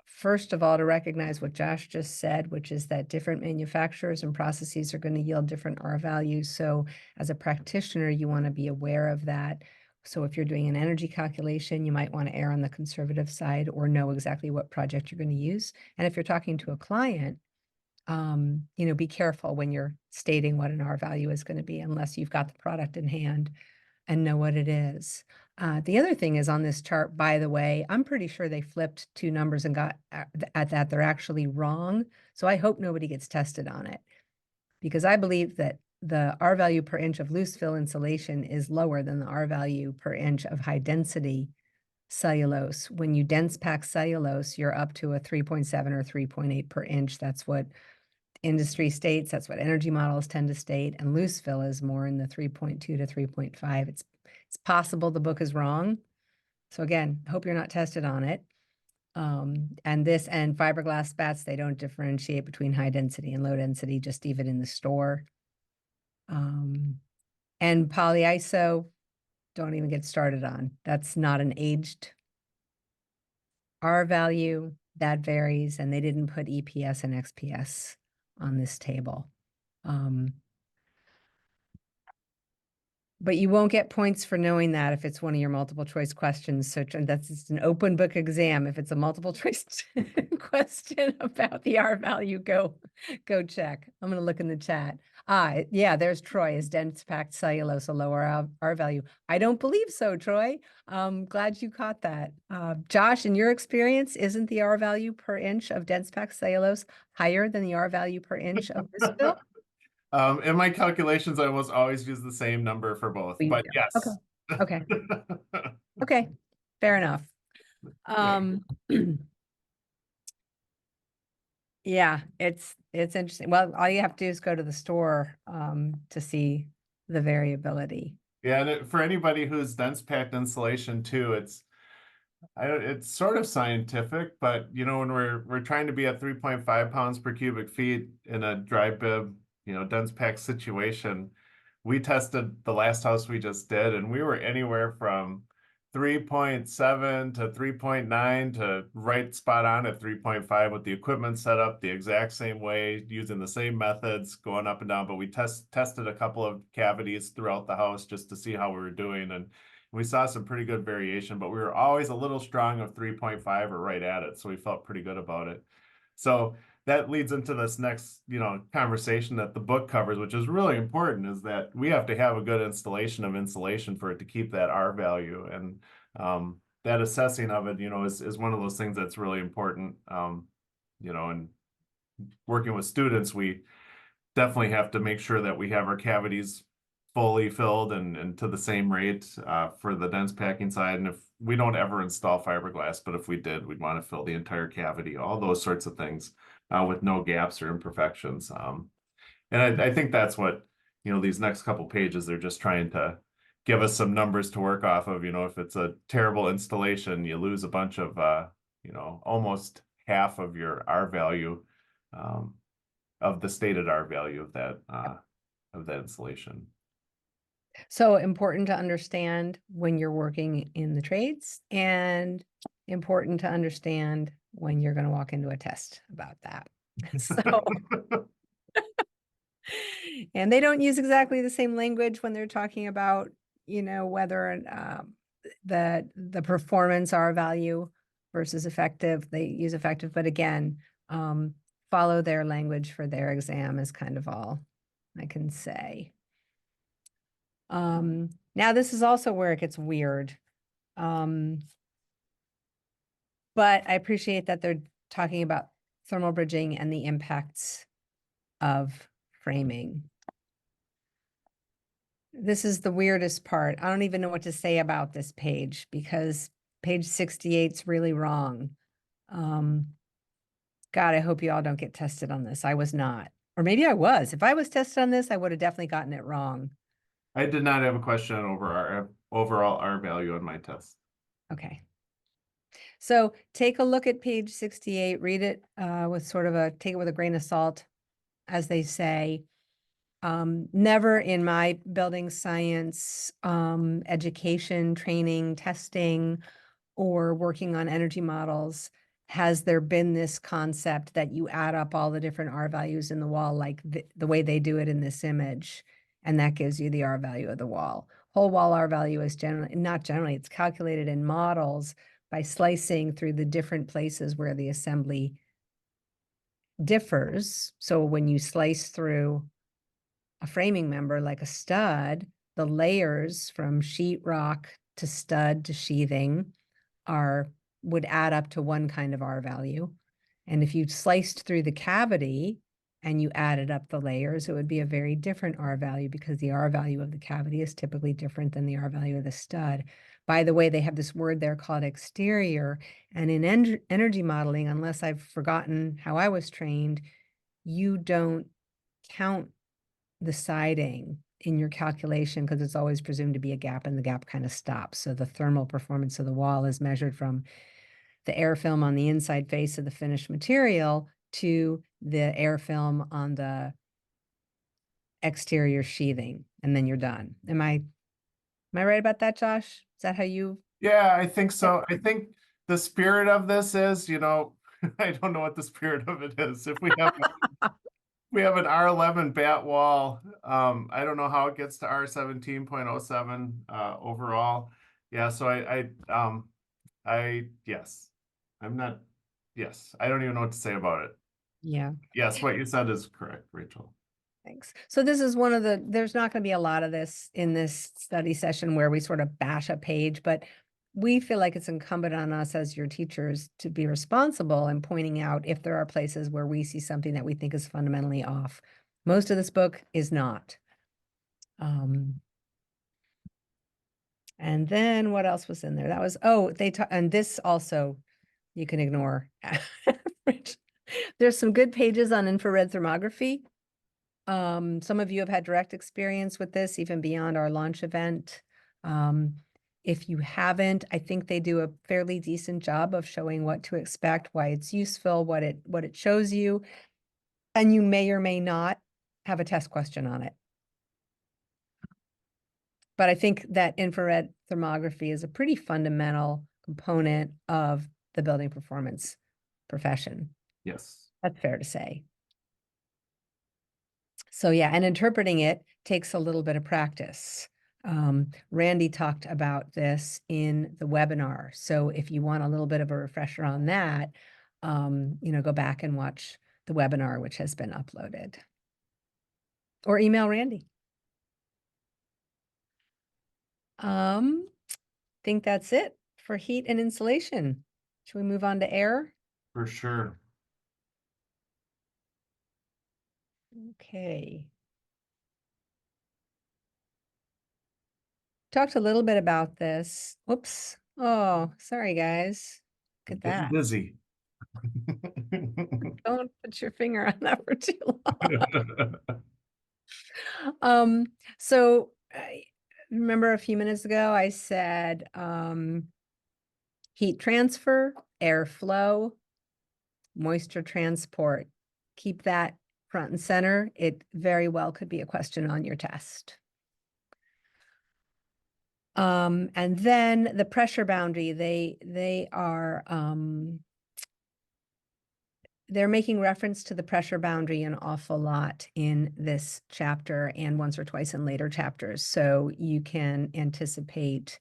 first of all, to recognize what Josh just said, which is that different manufacturers and processes are going to yield different R values. So as a practitioner, you want to be aware of that. So if you're doing an energy calculation, you might want to err on the conservative side or know exactly what project you're going to use. And if you're talking to a client, you know, be careful when you're stating what an R value is going to be, unless you've got the product in hand and know what it is. The other thing is on this chart, by the way, I'm pretty sure they flipped two numbers and got at that they're actually wrong. So I hope nobody gets tested on it, because I believe that the R value per inch of loose fill insulation is lower than the R value per inch of high density cellulose. When you dense pack cellulose, you're up to a 3.7 or 3.8 per inch. That's what industry states. That's what energy models tend to state. And loose fill is more in the 3.2 to 3.5. It's possible the book is wrong. So again, hope you're not tested on it. And this and fiberglass bats, they don't differentiate between high density and low density, just even in the store. And polyiso, don't even get started on. That's not an aged R value. That varies, and they didn't put EPS and XPS on this table. But you won't get points for knowing that if it's one of your multiple choice questions. So that's just an open book exam. If it's a multiple choice question about the R value, go check. I'm going to look in the chat. Yeah, there's Troy. Is dense packed cellulose a lower R value? I don't believe so, Troy. Glad you caught that. Josh, in your experience, isn't the R value per inch of dense packed cellulose higher than the R value per inch of this fill? in my calculations, I almost always use the same number for both, but yes. Okay. Okay. Fair enough. Yeah, it's interesting. Well, all you have to do is go to the store to see the variability. Yeah, and for anybody who's dense packed insulation too, it's sort of scientific, but you know, when we're trying to be at 3.5 pounds per cubic feet in a dry bib, you know, dense packed situation, we tested the last house we just did, and we were anywhere from 3.7 to 3.9 to right spot on at 3.5 with the equipment set up the exact same way, using the same methods, going up and down. But we tested a couple of cavities throughout the house just to see how we were doing, and we saw some pretty good variation, but we were always a little strong of 3.5 or right at it, so we felt pretty good about it. So that leads into this next, you know, conversation that the book covers, which is really important, is that we have to have a good installation of insulation for it to keep that R value. And that assessing of it, you know, is one of those things that's really important, you know, and working with students, we definitely have to make sure that we have our cavities fully filled and to the same rate for the dense packing side. And if we don't ever install fiberglass, but if we did, we'd want to fill the entire cavity, all those sorts of things with no gaps or imperfections. And I think that's what, these next couple pages, they're just trying to give us some numbers to work off of. If it's a terrible installation, you lose a bunch of, almost half of your R value, of the stated R value of that installation. So important to understand when you're working in the trades, and important to understand when you're going to walk into a test about that. So, and they don't use exactly the same language when they're talking about, whether the performance R value versus effective. They use effective, but again, follow their language for their exam is kind of all I can say. Now this is also where it gets weird. But I appreciate that they're talking about thermal bridging and the impacts of framing. This is the weirdest part. I don't even know what to say about this page because page 68 is really wrong. God, I hope you all don't get tested on this. I was not. Or maybe I was. If I was tested on this, I would have definitely gotten it wrong. I did not have a question over our overall R value on my test. Okay. So take a look at page 68, read it with sort of take it with a grain of salt, as they say. Never in my building science, education, training, testing, or working on energy models has there been this concept that you add up all the different R values in the wall, like the way they do it in this image, and that gives you the R value of the wall. Whole wall R value is not generally, it's calculated in models by slicing through the different places where the assembly differs. So when you slice through a framing member like a stud, the layers from sheetrock to stud to sheathing would add up to one kind of R value. And if you sliced through the cavity and you added up the layers, it would be a very different R value because the R value of the cavity is typically different than the R value of the stud. By the way, they have this word there called exterior. And in energy modeling, unless I've forgotten how I was trained, you don't count the siding in your calculation because it's always presumed to be a gap and the gap kind of stops. So the thermal performance of the wall is measured from the air film on the inside face of the finished material to the air film on the exterior sheathing, and then you're done. Am I right about that, Josh? Is that how you? Yeah, I think so. I think the spirit of this is, I don't know what the spirit of it is. If we have we have an R11 bat wall, I don't know how it gets to R17.07 overall. Yeah, so yes. Yes, I don't even know what to say about it. Yeah. Yes, what you said is correct, Rachel. Thanks. So this is there's not going to be a lot of this in this study session where we sort of bash a page, but we feel like it's incumbent on us as your teachers to be responsible in pointing out if there are places where we see something that we think is fundamentally off. Most of this book is not. And then what else was in there? That was, and this also you can ignore. There's some good pages on infrared thermography. Some of you have had direct experience with this, even beyond our launch event. If you haven't, I think they do a fairly decent job of showing what to expect, why it's useful, what it shows you, and you may or may not have a test question on it. But I think that infrared thermography is a pretty fundamental component of the building performance profession. Yes. That's fair to say. So yeah, and interpreting it takes a little bit of practice. Randy talked about this in the webinar. So if you want a little bit of a refresher on that, go back and watch the webinar, which has been uploaded. Or email Randy. Think that's it for heat and insulation. Should we move on to air? For sure. Okay. Talked a little bit about this. Whoops. Oh, sorry, guys. Look at Getting that. busy. Don't put your finger on that for too long. So I remember a few minutes ago, I said heat transfer, airflow, moisture transport. Keep that front and center. It very well could be a question on your test. And then the pressure boundary, they're making reference to the pressure boundary an awful lot in this chapter and once or twice in later chapters. So you can anticipate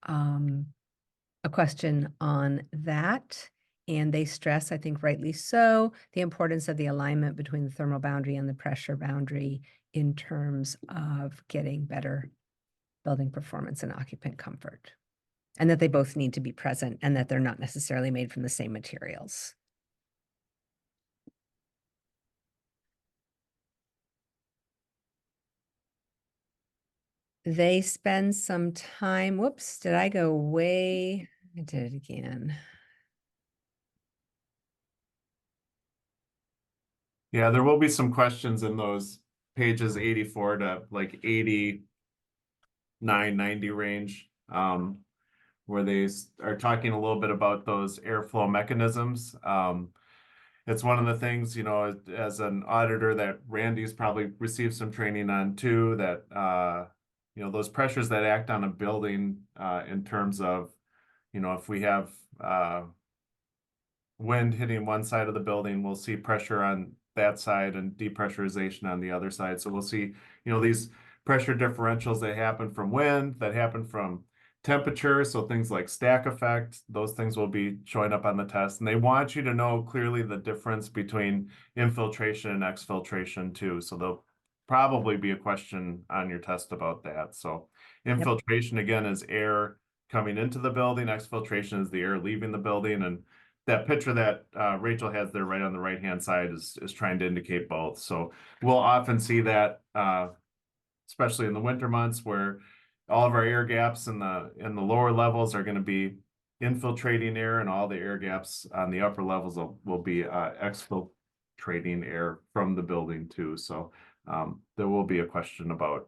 a question on that. And they stress, I think rightly so, the importance of the alignment between the thermal boundary and the pressure boundary in terms of getting better building performance and occupant comfort. And that they both need to be present and that they're not necessarily made from the same materials. They spend some time, whoops, did I go way? I did it again. Yeah, there will be some questions in those pages 84 to like 89, 90 range, where they are talking a little bit about those airflow mechanisms. It's one of the things, you know, as an auditor that Randy's probably received some training on too, that, you know, those pressures that act on a building in terms of, you know, if we have wind hitting one side of the building, we'll see pressure on that side and depressurization on the other side. So we'll see, you know, these pressure differentials that happen from wind, that happen from temperature. So things like stack effect, those things will be showing up on the test. And they want you to know clearly the difference between infiltration and exfiltration too. So there'll probably be a question on your test about that. So infiltration again is air coming into the building. Exfiltration is the air leaving the building. And that picture that Rachel has there right on the right-hand side is trying to indicate both. So we'll often see that, especially in the winter months where all of our air gaps in the lower levels are going to be infiltrating air, and all the air gaps on the upper levels will be exfiltrating air from the building too. So there will be a question about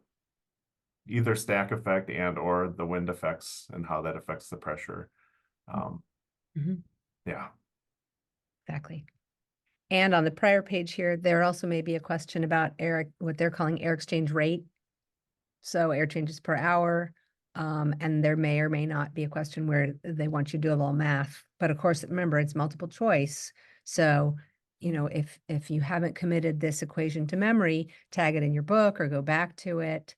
either stack effect and or the wind effects and how that affects the pressure. Yeah. Exactly. And on the prior page here, there also may be a question about air, what they're calling air exchange rate. So air changes per hour. And there may or may not be a question where they want you to do a little math. But of course, remember, it's multiple choice. So, you know, if you haven't committed this equation to memory, tag it in your book or go back to it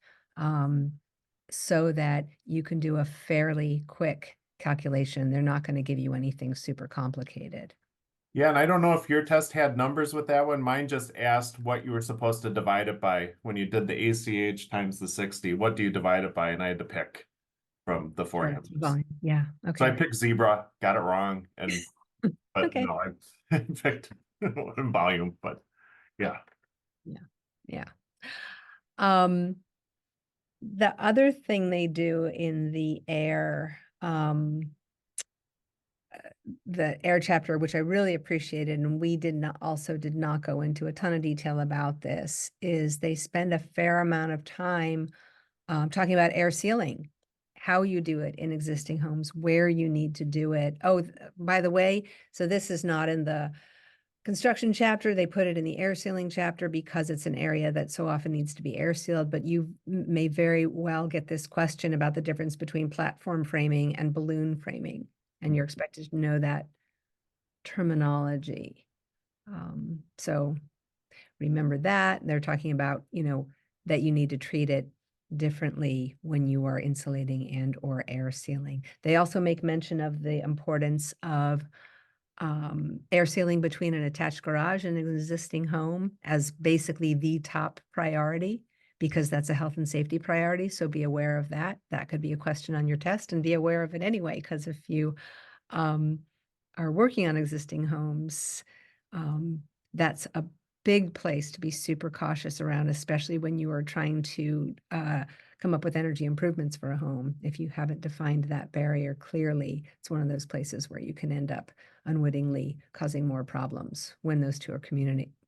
so that you can do a fairly quick calculation. They're not going to give you anything super complicated. Yeah, and I don't know if your test had numbers with that one. Mine just asked what you were supposed to divide it by when you did the ACH times the 60. What do you divide it by? And I had to pick from the four answers. Yeah. So I Okay. picked zebra, got it wrong, and but Okay. no, I picked volume, but yeah. Yeah. The other thing they do in the air chapter, which I really appreciated, and we did not go into a ton of detail about this, is they spend a fair amount of time talking about air sealing, how you do it in existing homes, where you need to do it. Oh, by the way, so this is not in the construction chapter. They put it in the air sealing chapter because it's an area that so often needs to be air sealed, but you may very well get this question about the difference between platform framing and balloon framing, and you're expected to know that terminology. So remember that. They're talking about, you know, that you need to treat it differently when you are insulating and or air sealing. They also make mention of the importance of air sealing between an attached garage and an existing home as basically the top priority, because that's a health and safety priority. So be aware of that. That could be a question on your test, and be aware of it anyway, because if you are working on existing homes, that's a big place to be super cautious around, especially when you are trying to come up with energy improvements for a home. If you haven't defined that barrier clearly, it's one of those places where you can end up unwittingly causing more problems when those two are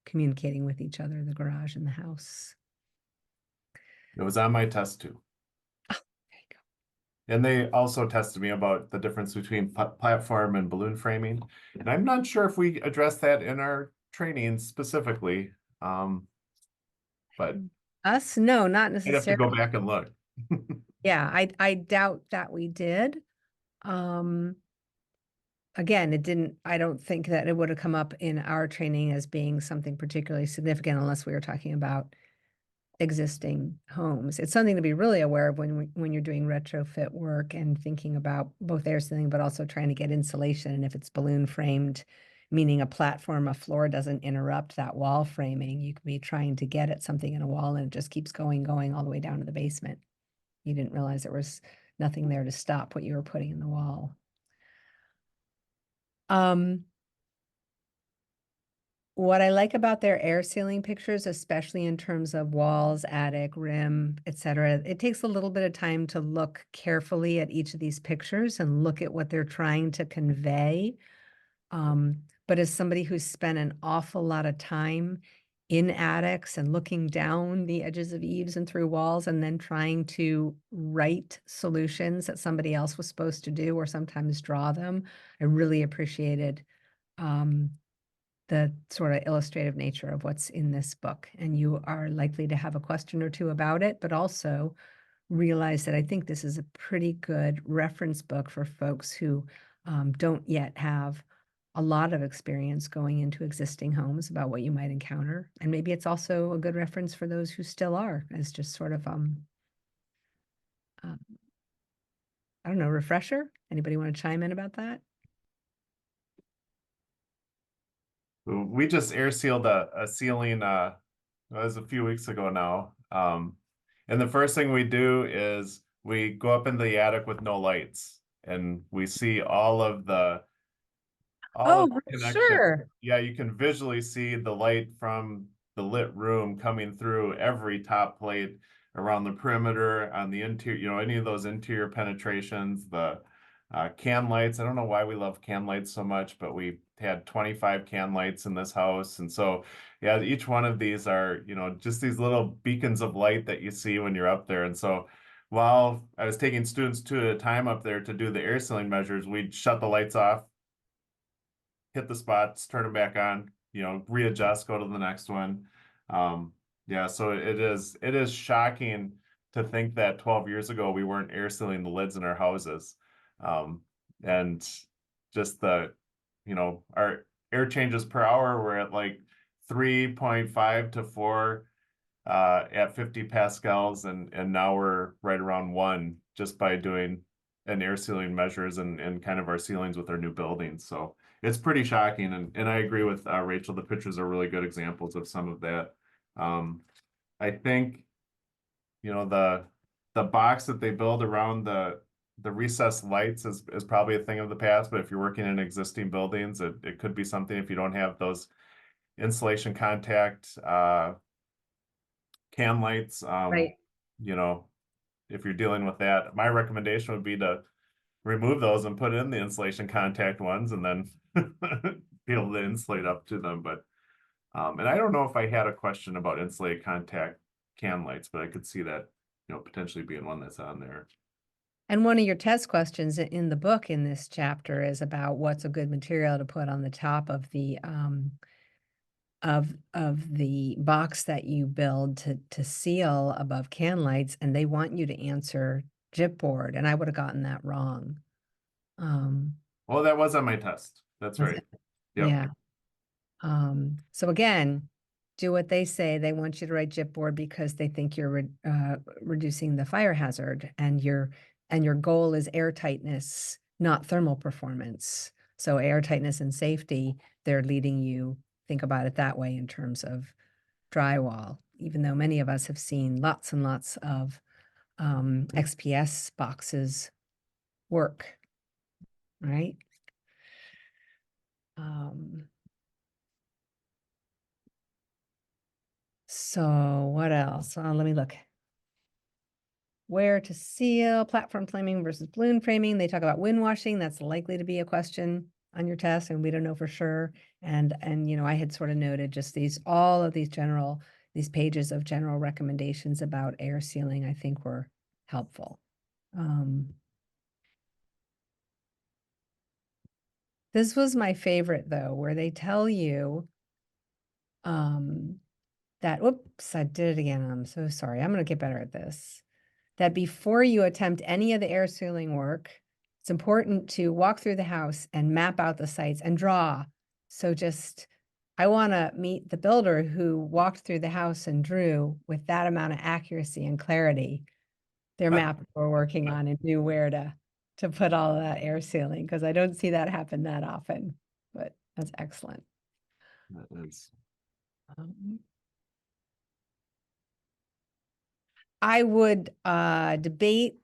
communicating with each other, the garage and the house. It was on my test too. There you go. And they also tested me about the difference between platform and balloon framing. And I'm not sure if we addressed that in our training specifically. But Us? No, not I'd have to go necessarily. back and look. Yeah, I doubt that we did. Again, I don't think that it would have come up in our training as being something particularly significant unless we were talking about existing homes. It's something to be really aware of when you're doing retrofit work and thinking about both air sealing, but also trying to get insulation. And if it's balloon framed, meaning a platform, a floor doesn't interrupt that wall framing, you could be trying to get at something in a wall and it just keeps going all the way down to the basement. You didn't realize there was nothing there to stop what you were putting in the wall. What I like about their air sealing pictures, especially in terms of walls, attic, rim, etc., it takes a little bit of time to look carefully at each of these pictures and look at what they're trying to convey. But as somebody who's spent an awful lot of time in attics and looking down the edges of eaves and through walls and then trying to write solutions that somebody else was supposed to do or sometimes draw them, I really appreciated the sort of illustrative nature of what's in this book. And you are likely to have a question or two about it, but also realize that I think this is a pretty good reference book for folks who don't yet have a lot of experience going into existing homes about what you might encounter. And maybe it's also a good reference for those who still are, as just sort of, I don't know, refresher. Anybody want to chime in about that? We just air sealed a ceiling, it was a few weeks ago now. And the first thing we do is we go up in the attic with no lights and we see all of the connection. Sure. Yeah, you can visually see the light from the lit room coming through every top plate around the perimeter on the interior, any of those interior penetrations, the can lights. I don't know why we love can lights so much, but we had 25 can lights in this house. And so, yeah, each one of these are, just these little beacons of light that you see when you're up there. And so while I was taking students two at a time up there to do the air sealing measures, we'd shut the lights off, hit the spots, turn them back on, readjust, go to the next one. Yeah, so it is shocking to think that 12 years ago we weren't air sealing the lids in our houses. And just our air changes per hour were at like 3.5 to 4 at 50 pascals, and now we're right around 1 just by doing an air sealing measures and kind of our ceilings with our new buildings. So it's pretty shocking, and I agree with Rachel. The pictures are really good examples of some of that. I think the box that they build around the recessed lights is probably a thing of the past, but if you're working in existing buildings, it could be something if you don't have those insulation contact can lights. Right. If you're dealing with that, my recommendation would be to remove those and put in the insulation contact ones and then be able to insulate up to them. But and I don't know if I had a question about insulated contact can lights, but I could see that potentially being one that's on there. And one of your test questions in the book in this chapter is about what's a good material to put on the top of the box that you build to seal above can lights, and they want you to answer gypboard, and I would have gotten that wrong. Well, that was on my test. That's Was right. it? Yep. Yeah. So again, do what they say. They want you to write gypboard because they think you're reducing the fire hazard, and your goal is airtightness, not thermal performance. So airtightness and safety, they're leading you, think about it that way in terms of drywall, even though many of us have seen lots and lots of XPS boxes work, right? So what else? Let me look. Where to seal, platform framing versus balloon framing. They talk about wind washing. That's likely to be a question on your test, and we don't know for sure. And I had sort of noted just all of these pages of general recommendations about air sealing, I think were helpful. This was my favorite though, where they tell you that, whoops, I did it again. I'm so sorry. I'm going to get better at this. That before you attempt any of the air sealing work, it's important to walk through the house and map out the sites and draw. So I want to meet the builder who walked through the house and drew with that amount of accuracy and clarity their map we're working on and knew where to put all of that air sealing, because I don't see that happen that often, but that's excellent. That is. I would debate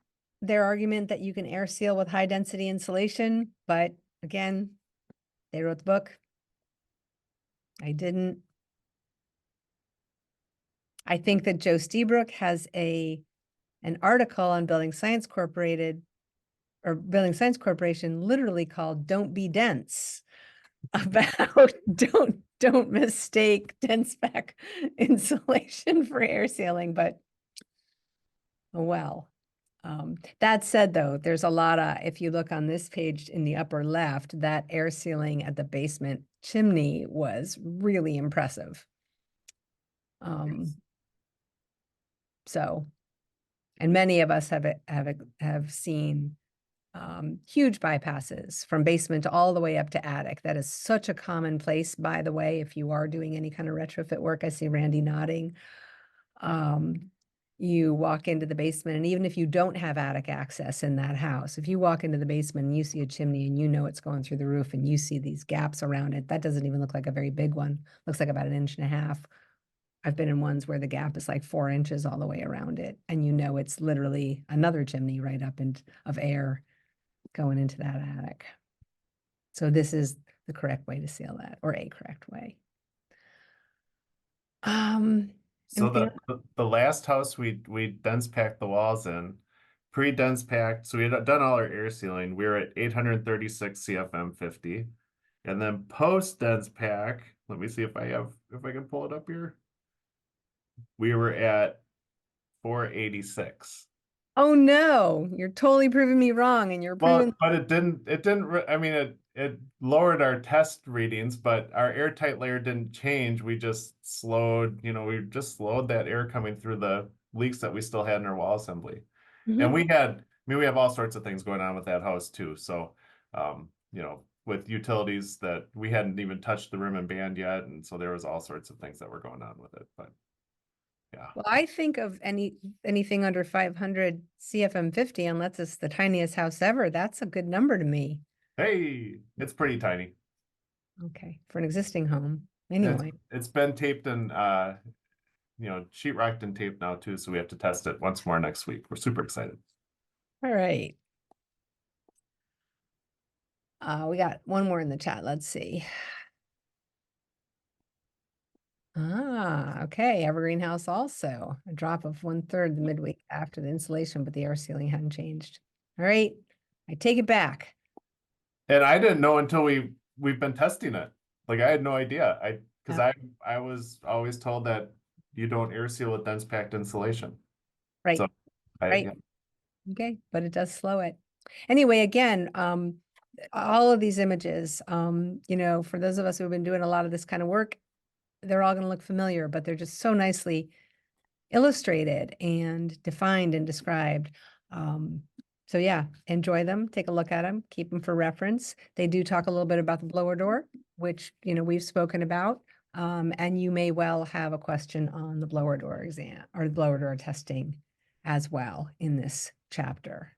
their argument that you can air seal with high density insulation, but again, they wrote the book. I didn't. I think that Joe Steebrook has an article on Building Science Corporation literally called "Don't Be Dense," about don't mistake dense spec insulation for air sealing, but well. That said, though, there's a lot of, if you look on this page in the upper left, that air sealing at the basement chimney was really impressive. So, and many of us have seen huge bypasses from basement to all the way up to attic. That is such a common place, by the way, if you are doing any kind of retrofit work. I see Randy nodding. You walk into the basement, and even if you don't have attic access in that house, if you walk into the basement and you see a chimney and you know it's going through the roof and you see these gaps around it, that doesn't even look like a very big one. Looks like about 1.5 inches. I've been in ones where the gap is like 4 inches all the way around it, and you know it's literally another chimney right up of air going into that attic. So this is the correct way to seal that, or a correct way. So the last house we dense packed the walls in, pre-dense packed, so we had done all our air sealing. We were at 836 CFM 50. And then post dense pack, let me see if I can pull it up here. We were at 486. Oh no, you're totally proving me wrong, and you're proving. Well, but it didn't, I mean, it lowered our test readings, but our airtight layer didn't change. We just slowed, we just slowed that air coming through the leaks that we still had in our wall assembly. And we have all sorts of things going on with that house too. So, with utilities that we hadn't even touched the rim and band yet. And so there was all sorts of things that were going on with it, but yeah. Well, I think of anything under 500 CFM 50, unless it's the tiniest house ever. That's a good number to me. Hey, it's pretty tiny. Okay, for an existing home. Anyway, it's been taped and sheetrocked and taped now too. So we have to test it once more next week. We're super excited. All right. We got one more in the chat. Let's see. Okay. Evergreen house also a drop of 1/3 the midweek after the insulation, but the air sealing hadn't changed. All right. I take it back. And I didn't know until we've been testing it. Like I had no idea. I was always told that you don't air seal with dense packed insulation. Right. So Right. Yeah. Okay, but it does slow it. Anyway, again, all of these images, for those of us who have been doing a lot of this kind of work, they're all going to look familiar, but they're just so nicely illustrated and defined and described. So yeah, enjoy them, take a look at them, keep them for reference. They do talk a little bit about the blower door, which, we've spoken about. And you may well have a question on the blower door exam or the blower door testing as well in this chapter.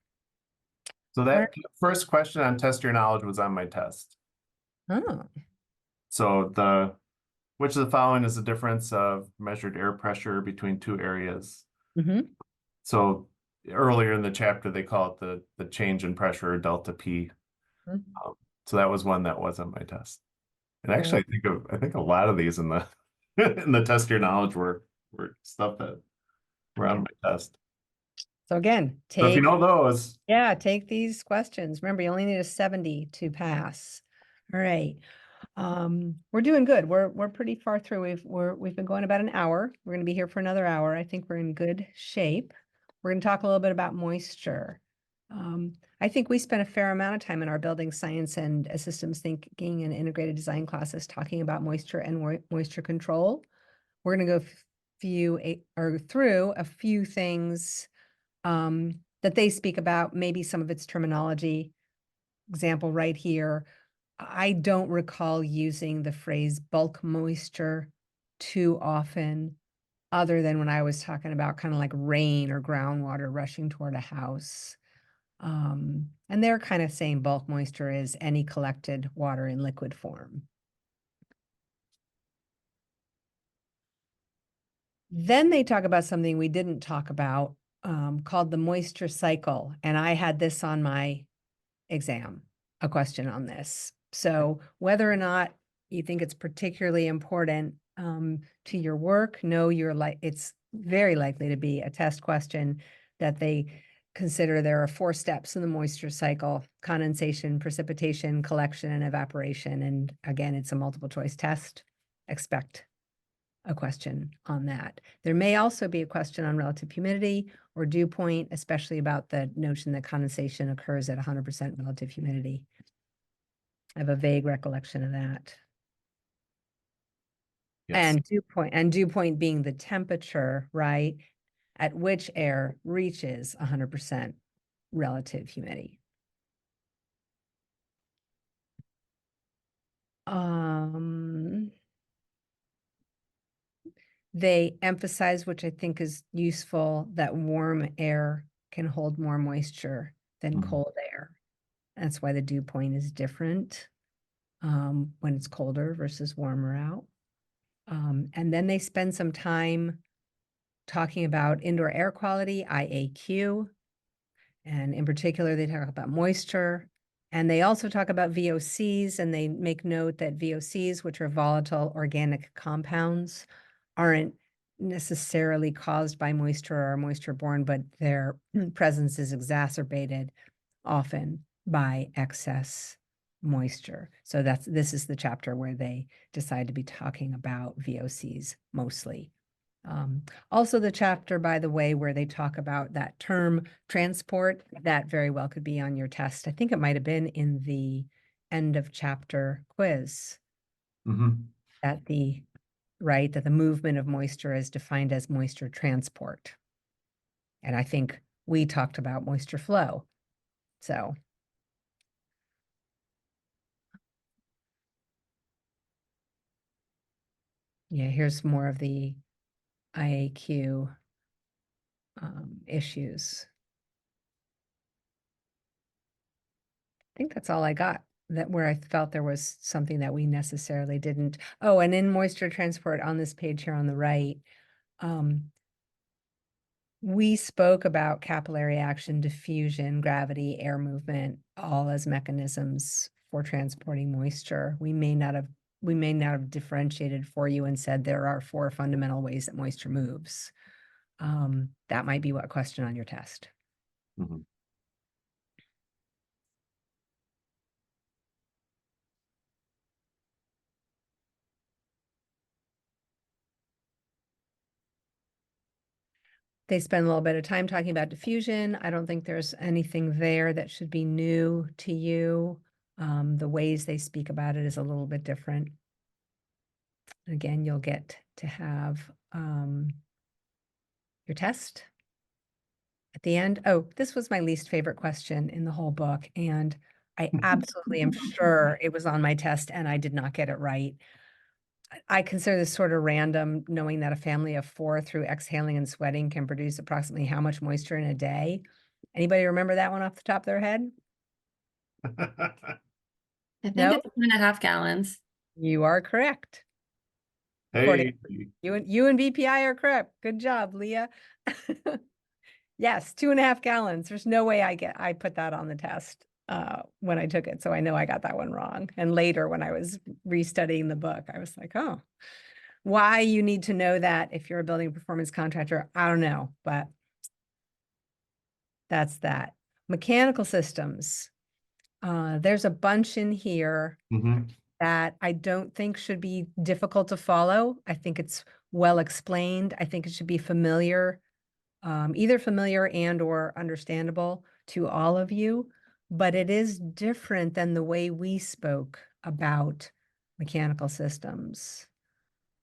So that first question on test your knowledge was on my test. Oh. So which of the following is the difference of measured air pressure between two areas? Mm-hmm. So earlier in the chapter, they call it the change in pressure, or delta P. Mm-hmm. So that was one that was on my test. And actually, I think a lot of these in the in the test your knowledge were stuff that were on my test. So again, So if you take, know those, yeah, take these questions. Remember, you only need a 70 to pass. All right. We're doing good. We're pretty far through. We've been going about an hour. We're going to be here for another hour. I think we're in good shape. We're going to talk a little bit about moisture. I think we spent a fair amount of time in our building science and systems thinking and integrated design classes talking about moisture and moisture control. We're going to go through a few things that they speak about, maybe some of its terminology. Example right here. I don't recall using the phrase bulk moisture too often, other than when I was talking about kind of like rain or groundwater rushing toward a house. And they're kind of saying bulk moisture is any collected water in liquid form. Then they talk about something we didn't talk about, called the moisture cycle. And I had this on my exam, a question on this. So whether or not you think it's particularly important to your work, it's very likely to be a test question that they consider. There are 4 steps in the moisture cycle: condensation, precipitation, collection, and evaporation. And again, it's a multiple choice test. Expect a question on that. There may also be a question on relative humidity or dew point, especially about the notion that condensation occurs at 100% relative humidity. I have a vague recollection of that. yes. And dew point being the temperature, right, at which air reaches 100% relative humidity. They emphasize, which I think is useful, that warm air can hold more moisture than cold air. That's why the dew point is different when it's colder versus warmer out. And then they spend some time talking about indoor air quality, IAQ. And in particular, they talk about moisture. And they also talk about VOCs, and they make note that VOCs, which are volatile organic compounds, aren't necessarily caused by moisture or moisture-borne, but their presence is exacerbated often by excess moisture. So this is the chapter where they decide to be talking about VOCs mostly. Also the chapter, by the way, where they talk about that term transport, that very well could be on your test. I think it might have been in the end of chapter quiz. That the movement of moisture is defined as moisture transport. And I think we talked about moisture flow. So yeah, here's more of the IAQ issues. I think that's all I got, that where I felt there was something that we necessarily didn't. Oh, and in moisture transport on this page here on the right, we spoke about capillary action, diffusion, gravity, air movement, all as mechanisms for transporting moisture. We may not have differentiated for you and said there are 4 fundamental ways that moisture moves. That might be what question on your test. They spend a little bit of time talking about diffusion. I don't think there's anything there that should be new to you. The ways they speak about it is a little bit different. Again, you'll get to have your test at the end. Oh, this was my least favorite question in the whole book, and I absolutely am sure it was on my test and I did not get it right. I consider this sort of random, knowing that a family of 4 through exhaling and sweating can produce approximately how much moisture in a day? Anybody remember that one off the top of their head? I think No? it's 2.5 gallons. You are correct. Hey, You and BPI are correct. Good job, Leah. Yes, 2.5 gallons. There's no way I put that on the test when I took it. So I know I got that one wrong. And later when I was restudying the book, I was like, oh, Why you need to know that if you're a building performance contractor, I don't know, but that's that. Mechanical systems. There's a bunch in here Mhm. that I don't think should be difficult to follow. I think it's well explained. I think it should be familiar, either familiar and or understandable to all of you, but it is different than the way we spoke about mechanical systems.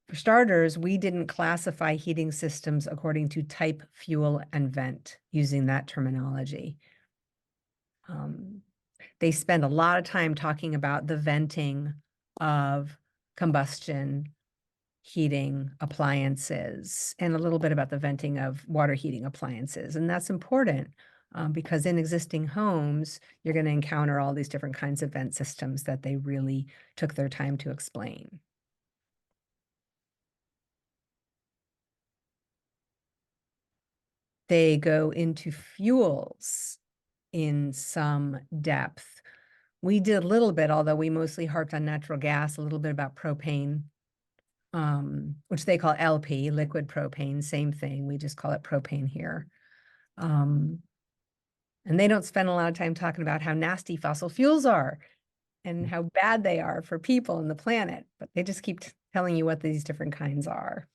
For starters, we didn't classify heating systems according to type, fuel, and vent using that terminology. They spend a lot of time talking about the venting of combustion heating appliances and a little bit about the venting of water heating appliances. And that's important because in existing homes, you're going to encounter all these different kinds of vent systems that they really took their time to explain. They go into fuels in some depth. We did a little bit, although we mostly harped on natural gas, a little bit about propane, which they call LP, liquid propane, same thing. We just call it propane here. And they don't spend a lot of time talking about how nasty fossil fuels are and how bad they are for people and the planet, but they just keep telling you what these different kinds are.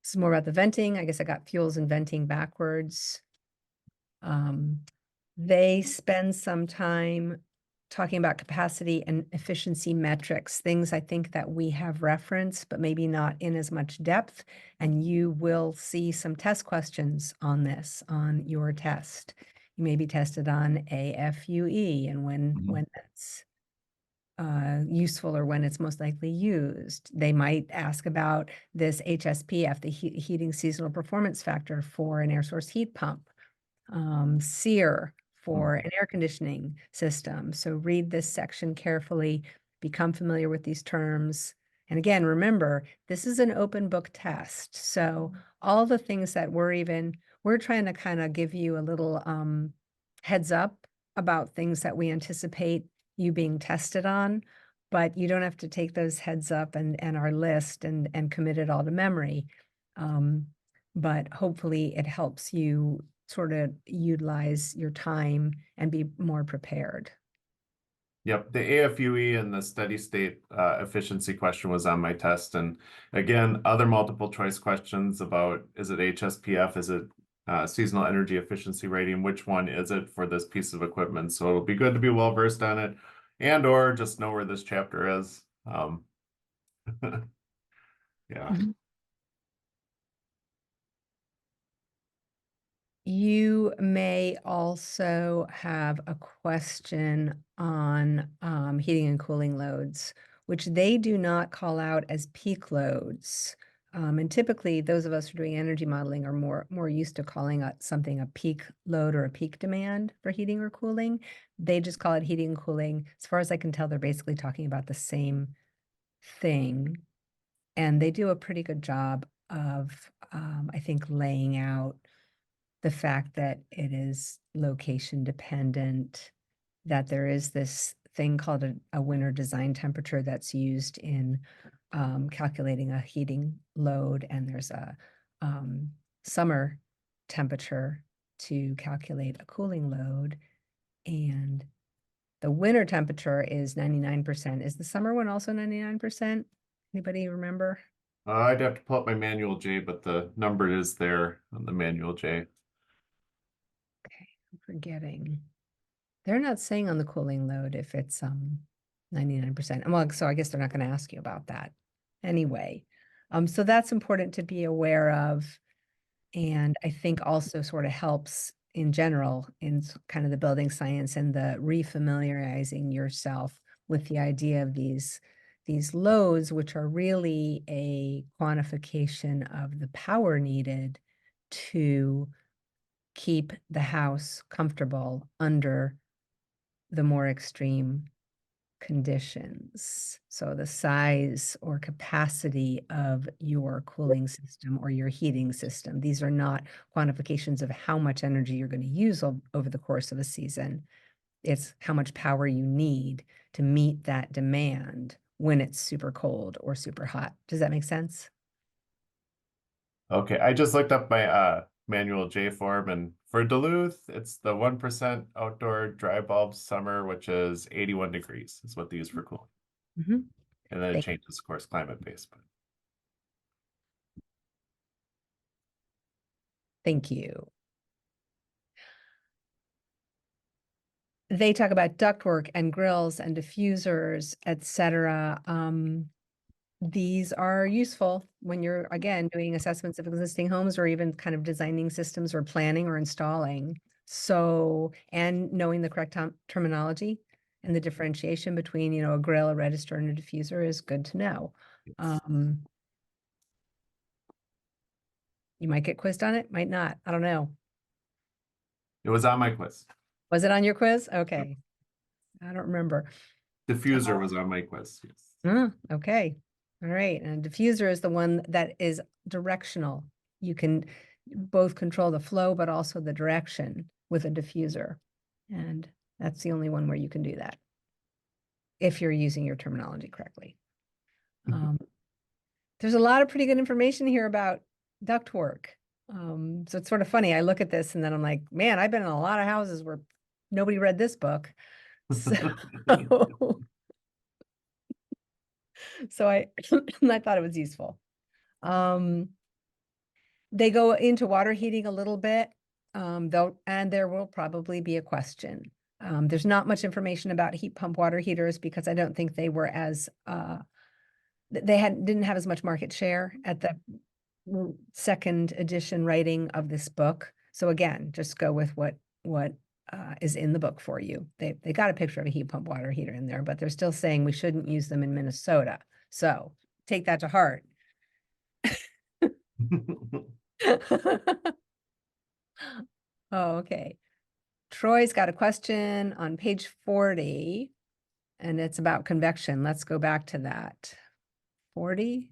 This is more about the venting. I guess I got fuels and venting backwards. They spend some time talking about capacity and efficiency metrics, things I think that we have referenced, but maybe not in as much depth. And you will see some test questions on this on your test. You may be tested on AFUE and when that's useful or when it's most likely used. They might ask about this HSPF, the heating seasonal performance factor for an air source heat pump. SEER for an air conditioning system. So read this section carefully, become familiar with these terms. And again, remember, this is an open book test. So all the things that we're trying to kind of give you a little heads up about things that we anticipate you being tested on, but you don't have to take those heads up and our list and commit it all to memory. But hopefully it helps you sort of utilize your time and be more prepared. Yep, the AFUE and the steady state efficiency question was on my test. And again, other multiple choice questions about, is it HSPF? Is it seasonal energy efficiency rating? Which one is it for this piece of equipment? So it'll be good to be well versed on it and or just know where this chapter is. Yeah. You may also have a question on heating and cooling loads, which they do not call out as peak loads. And typically, those of us who are doing energy modeling are more used to calling out something a peak load or a peak demand for heating or cooling. They just call it heating and cooling. As far as I can tell, they're basically talking about the same thing. And they do a pretty good job of, I think, laying out the fact that it is location dependent, that there is this thing called a winter design temperature that's used in calculating a heating load, and there's a summer temperature to calculate a cooling load, and the winter temperature is 99%. Is the summer one also 99%? Anybody remember? I'd have to pull up my manual J, but the number is there on the manual J. Okay, I'm forgetting. They're not saying on the cooling load if it's 99%. Well, so I guess they're not going to ask you about that anyway. So that's important to be aware of. And I think also sort of helps in general in kind of the building science and the refamiliarizing yourself with the idea of these loads, which are really a quantification of the power needed to keep the house comfortable under the more extreme conditions. So the size or capacity of your cooling system or your heating system. These are not quantifications of how much energy you're going to use over the course of a season. It's how much power you need to meet that demand when it's super cold or super hot. Does that make sense? Okay, I just looked up my manual J form, and for Duluth, it's the 1% outdoor dry bulb summer, which is 81 degrees is what they use for cooling. Mhm. And then it Thank- changes, of course, climate based. But Thank you. They talk about ductwork and grills and diffusers, etc. These are useful when you're, again, doing assessments of existing homes or even kind of designing systems or planning or installing. So, and knowing the correct terminology and the differentiation between, you know, a grill, a register, and a diffuser is good to know. You might get quizzed on it, might not. I don't know. it was on my quiz. Was it on your quiz? Okay. I don't remember. Diffuser was on my quiz. Yes. Okay. All right. And diffuser is the one that is directional. You can both control the flow, but also the direction with a diffuser. And that's the only one where you can do that if you're using your terminology correctly. There's a lot of pretty good information here about ductwork. So it's sort of funny. I look at this and then I'm like, man, I've been in a lot of houses where nobody read this book. So, so I I thought it was useful. They go into water heating a little bit, though, and there will probably be a question. There's not much information about heat pump water heaters because I don't think they were as didn't have as much market share at the second edition writing of this book. So again, just go with what is in the book for you. They got a picture of a heat pump water heater in there, but they're still saying we shouldn't use them in Minnesota. So take that to heart. Oh, okay. Troy's got a question on page 40, and it's about convection. Let's go back to that. 40.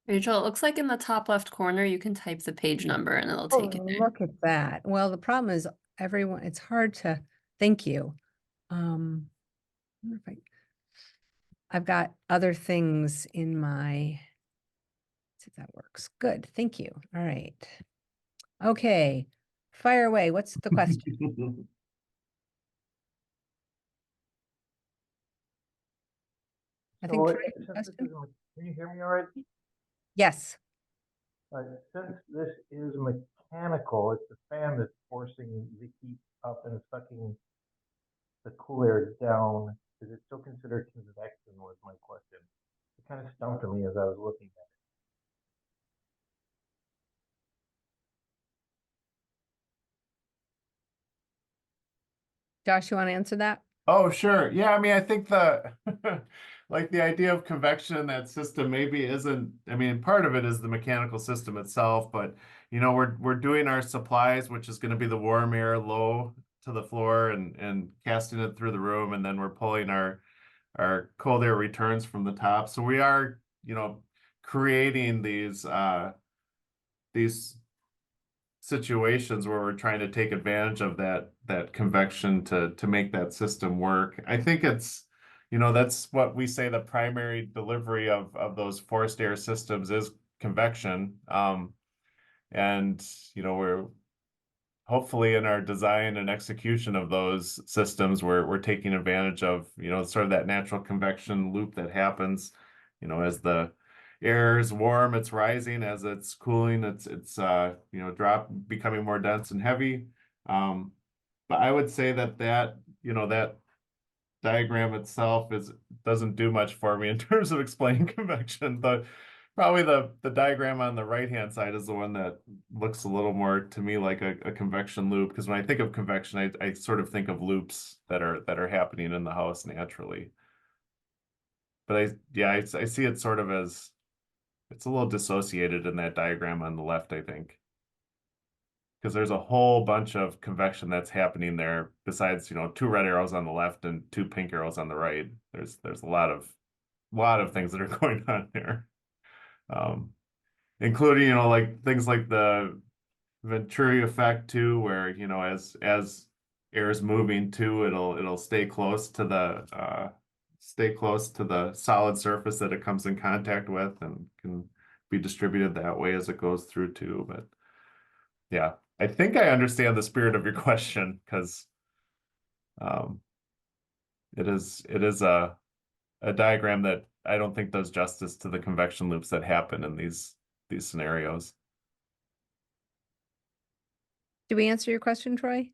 Rachel, it looks like in the top left corner, you can type the page number and it'll Oh, take you there. look at that. Well, the problem is everyone, it's hard to, thank you. I wonder if I've got other things in my, let's see if that works. Good, thank you. All right. Okay, fire away. What's the question? I think So, Troy has a since this question. is, can you hear me all right? Yes. Since this is mechanical, it's the fan that's forcing the heat up and sucking the cool air down. Is it still considered convection was my question. It kind of stumped me as I was looking at Josh, you want to answer that? Oh, sure. Yeah, I mean, I think the like the idea of convection in that system maybe isn't, I mean, part of it is the mechanical system itself, but you know, we're doing our supplies, which is going to be the warm air low to the floor and casting it through the room, and then we're pulling our cold air returns from the top. So we are, you know, creating these situations where we're trying to take advantage of that convection to make that system work. I think it's, you know, that's what we say the primary delivery of those forced air systems is convection. And you know, we're hopefully in our design and execution of those systems we're taking advantage of, you know, sort of that natural convection loop that happens, you know, as the air is warm, it's rising, as it's cooling, it's you know, becoming more dense and heavy. But I would say that you know, that diagram itself doesn't do much for me in terms of explaining convection. Probably the diagram on the right hand side is the one that looks a little more to me like a convection loop, because when I think of convection, I sort of think of loops that are happening in the house naturally. But I see it sort of as it's a little dissociated in that diagram on the left, I think. Because there's a whole bunch of convection that's happening there besides, you know, two red arrows on the left and two pink arrows on the right. There's a lot of things that are going on there. including, like things like the Venturi effect too, where, as air is moving too, it'll stay close to the solid surface that it comes in contact with and can be distributed that way as it goes through too. But yeah, I think I understand the spirit of your question, because it is a diagram that I don't think does justice to the convection loops that happen in these scenarios. Do we answer your question, Troy?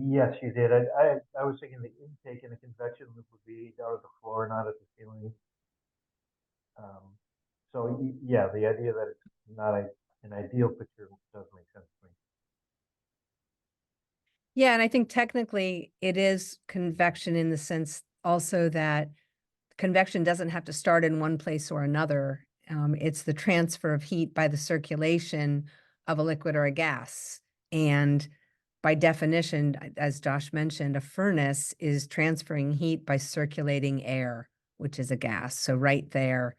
Yes, you did. I was thinking the intake in a convection loop would be down at the floor, not at the ceiling. So yeah, the idea that it's not an ideal picture does make sense to me. Yeah, and I think technically it is convection in the sense also that convection doesn't have to start in one place or another. It's the transfer of heat by the circulation of a liquid or a gas. And by definition, as Josh mentioned, a furnace is transferring heat by circulating air, which is a gas. So right there,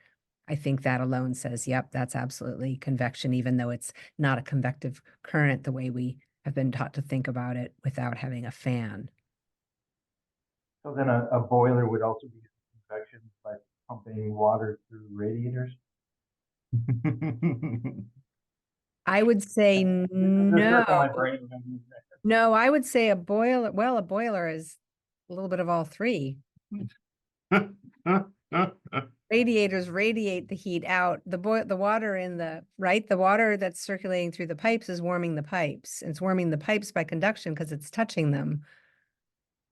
I think that alone says, yep, that's absolutely convection, even though it's not a convective current the way we have been taught to think about it without having a fan. So then a boiler would also be convection by pumping water through radiators. I would say Just circle my no. brain. No, I would say a boiler. Well, a boiler is a little bit of all three. Radiators radiate the heat out. The water in the the water that's circulating through the pipes is warming the pipes. It's warming the pipes by conduction because it's touching them.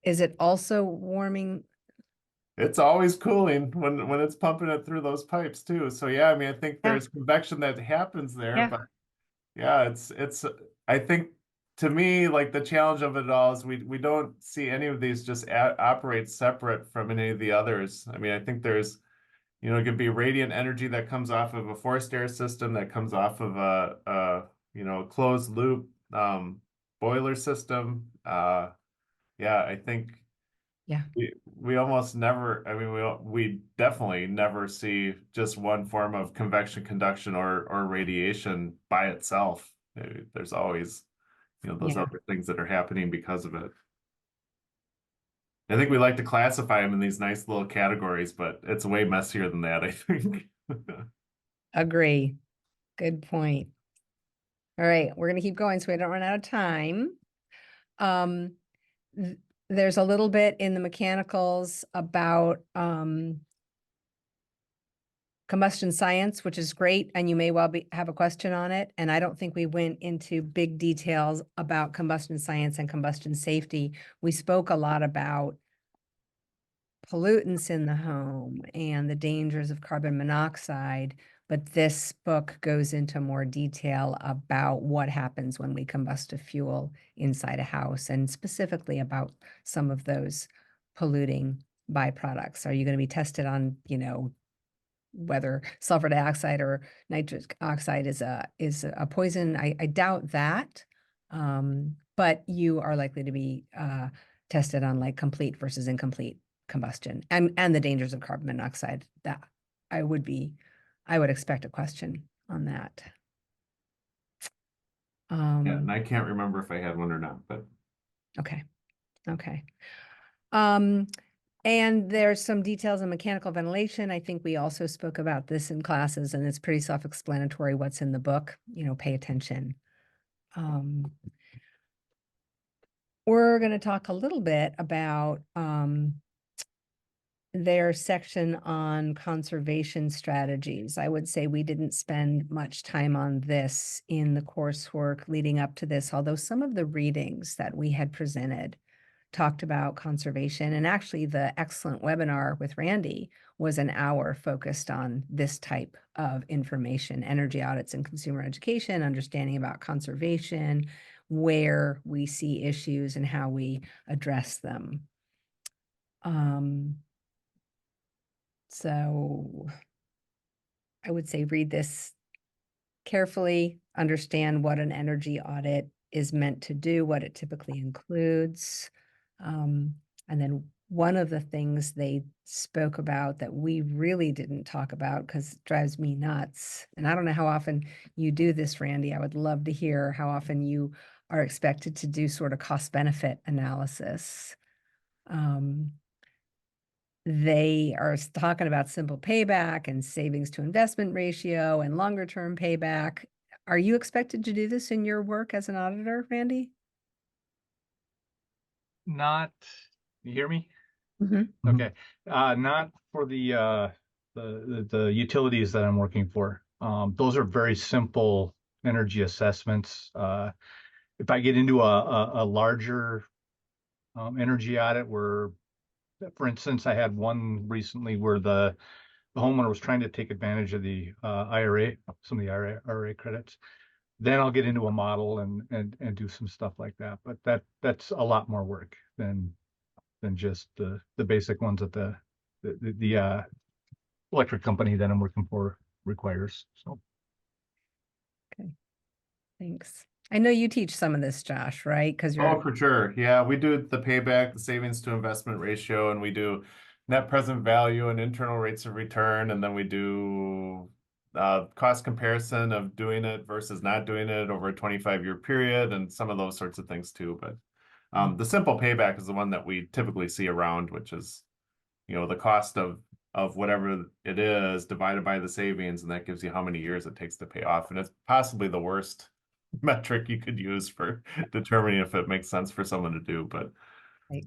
Is it also warming? It's always cooling when it's pumping it through those pipes too. So yeah, I mean, I think Yeah. there's convection that happens there, Yeah. but yeah, it's I think, to me, like, the challenge of it all is we don't see any of these just operate separate from any of the others. I mean, I think there's, it could be radiant energy that comes off of a forced air system, that comes off of a closed loop boiler system. Yeah, I think Yeah. we almost never, I mean, we definitely never see just one form of convection, conduction, or radiation by itself. There's always, those Yeah. other things that are happening because of it. I think we like to classify them in these nice little categories, but it's way messier than that, I think. Agree. Good point. All right, we're going to keep going so we don't run out of time. There's a little bit in the mechanicals about combustion science, which is great, and you may well have a question on it. And I don't think we went into big details about combustion science and combustion safety. We spoke a lot about pollutants in the home and the dangers of carbon monoxide, but this book goes into more detail about what happens when we combust a fuel inside a house, and specifically about some of those polluting byproducts. Are you going to be tested on, whether sulfur dioxide or nitric oxide is a poison? I doubt that, but you are likely to be tested on like complete versus incomplete combustion and the dangers of carbon monoxide. That I would expect a question on that. Yeah, and I can't remember if I had one or not, but Okay. And there's some details on mechanical ventilation. I think we also spoke about this in classes, and it's pretty self-explanatory what's in the book. Pay attention. We're going to talk a little bit about their section on conservation strategies. I would say we didn't spend much time on this in the coursework leading up to this, although some of the readings that we had presented talked about conservation. And actually the excellent webinar with Randy was an hour focused on this type of information: energy audits and consumer education, understanding about conservation, where we see issues and how we address them. So I would say read this carefully, understand what an energy audit is meant to do, what it typically includes, and then one of the things they spoke about that we really didn't talk about because it drives me nuts. And I don't know how often you do this, Randy. I would love to hear how often you are expected to do sort of cost benefit analysis. They are talking about simple payback and savings to investment ratio and longer term payback. Are you expected to do this in your work as an auditor, Randy? Not, you hear me? Mhm. Okay. Not for the utilities that I'm working for. Those are very simple energy assessments. If I get into a larger energy audit where, for instance, I had one recently where the homeowner was trying to take advantage of the IRA, some of the IRA credits, then I'll get into a model and do some stuff like that. But that's a lot more work than just the basic ones that the electric company that I'm working for requires. So Okay, thanks. I know you teach some of this, Josh, right? Because Oh, you're, for sure. Yeah, we do the payback, the savings to investment ratio, and we do net present value and internal rates of return, and then we do cost comparison of doing it versus not doing it over a 25-year period, and some of those sorts of things too. But the simple payback is the one that we typically see around, which is, the cost of whatever it is divided by the savings, and that gives you how many years it takes to pay off. And it's possibly the worst metric you could use for determining if it makes sense for someone to do, but right.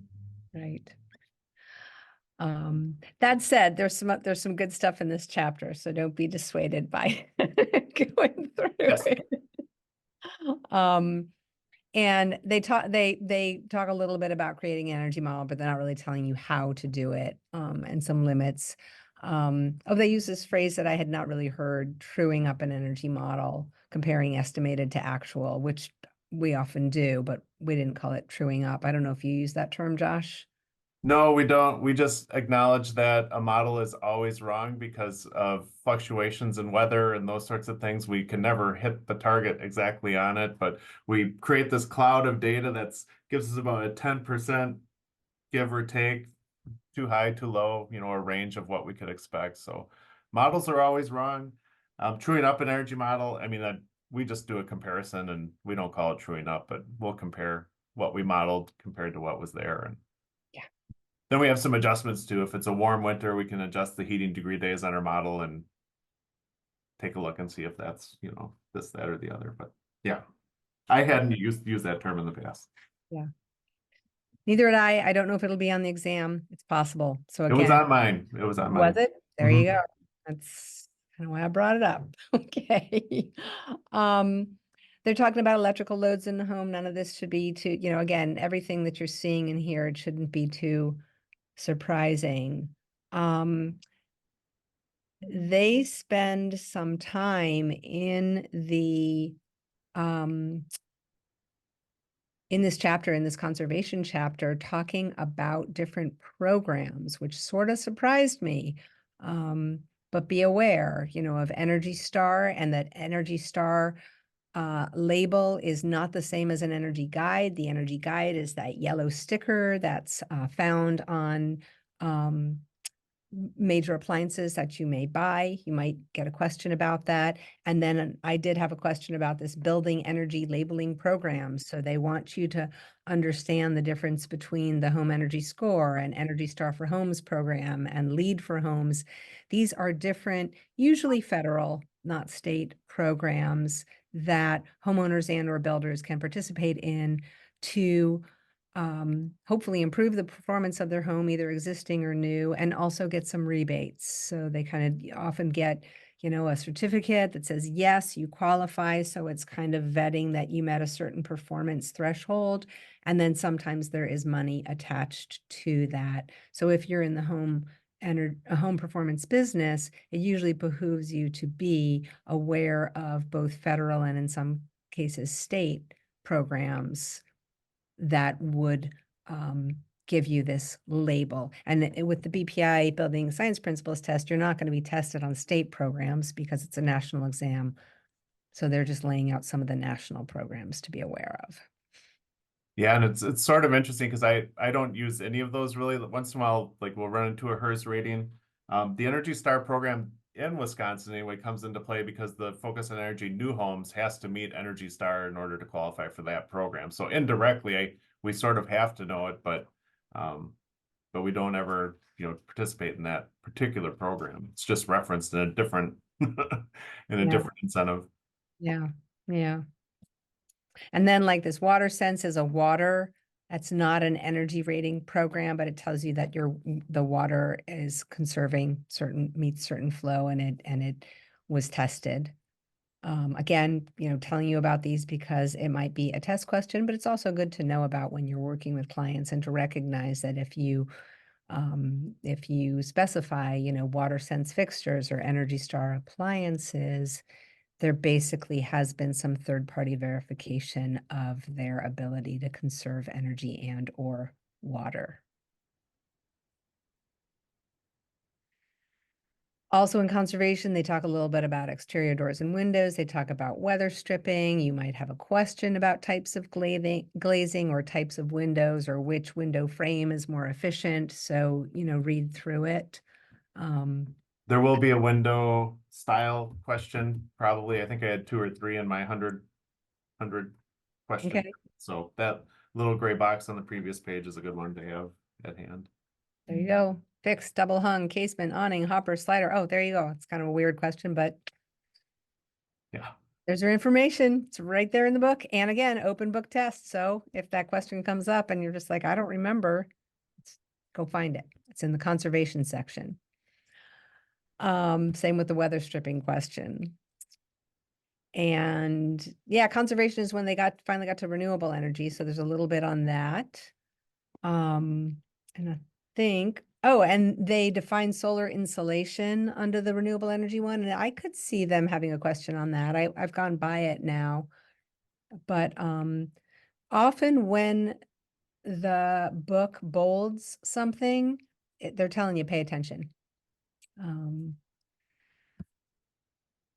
That said, there's some good stuff in this chapter, so don't be dissuaded by going through Yes. it. And they talk a little bit about creating an energy model, but they're not really telling you how to do it, and some limits. They use this phrase that I had not really heard, truing up an energy model, comparing estimated to actual, which we often do, but we didn't call it truing up. I don't know if you use that term, Josh. No, we don't. We just acknowledge that a model is always wrong because of fluctuations in weather and those sorts of things. We can never hit the target exactly on it, but we create this cloud of data that gives us about a 10% give or take, too high, too low, a range of what we could expect. So models are always wrong. Truing up an energy model, I mean, we just do a comparison and we don't call it truing up, but we'll compare what we modeled compared to what was there. And then we have some adjustments too. If it's a warm winter, we can adjust the heating degree days on our model and take a look and see if that's, this, that, or the other. But yeah, I hadn't used that term in the past. Yeah. Neither had I. I don't know if it'll be on the exam. It's possible. So It was again, on mine. It was on was mine. it? There you go. That's kind of why I brought it up. Okay. They're talking about electrical loads in the home. None of this should be too, again, everything that you're seeing in here, it shouldn't be too surprising. They spend some time in this chapter, in this conservation chapter, talking about different programs, which sort of surprised me. But be aware, of Energy Star, and that Energy Star label is not the same as an energy guide. The energy guide is that yellow sticker that's found on major appliances that you may buy. You might get a question about that. And then I did have a question about this building energy labeling program. So they want you to understand the difference between the Home Energy Score and Energy Star for Homes program and LEED for Homes. These are different, usually federal, not state programs that homeowners and or builders can participate in to hopefully improve the performance of their home, either existing or new, and also get some rebates. So they kind of often get, a certificate that says, yes, you qualify. So it's kind of vetting that you met a certain performance threshold. And then sometimes there is money attached to that. So if you're in the a home performance business, it usually behooves you to be aware of both federal and in some cases state programs that would give you this label. And with the BPI Building Science Principles test, you're not going to be tested on state programs because it's a national exam. So they're just laying out some of the national programs to be aware of. Yeah, and it's sort of interesting because I don't use any of those really. Once in a while, like we'll run into a HERS rating. The Energy Star program in Wisconsin anyway comes into play because the Focus on Energy new homes has to meet Energy Star in order to qualify for that program. So indirectly, we sort of have to know it, but we don't ever, participate in that particular program. It's just referenced in a different in a Yeah. different incentive. Yeah, yeah. And then like this water sense is a water, that's not an energy rating program, but it tells you that the water is conserving meets certain flow and it was tested. Again, telling you about these because it might be a test question, but it's also good to know about when you're working with clients and to recognize that if you specify, water sense fixtures or Energy Star appliances, there basically has been some third-party verification of their ability to conserve energy and or water. Also in conservation, they talk a little bit about exterior doors and windows. They talk about weather stripping. You might have a question about types of glazing or types of windows or which window frame is more efficient. So, read through it. There will be a window style question, probably. I think I had 2 or 3 in my 100 question. Okay. So that little gray box on the previous page is a good one to have at hand. There you go. Fixed, double hung, casement, awning, hopper, slider. Oh, there you go. It's kind of a weird question, but Yeah. there's your information. It's right there in the book. And again, open book test. So if that question comes up and you're just like, I don't remember, go find it. It's in the conservation section. Same with the weather stripping question. And yeah, conservation is when they finally got to renewable energy. So there's a little bit on that. And I think, and they define solar insulation under the renewable energy one. And I could see them having a question on that. I've gone by it now. But often when the book bolds something, they're telling you pay attention.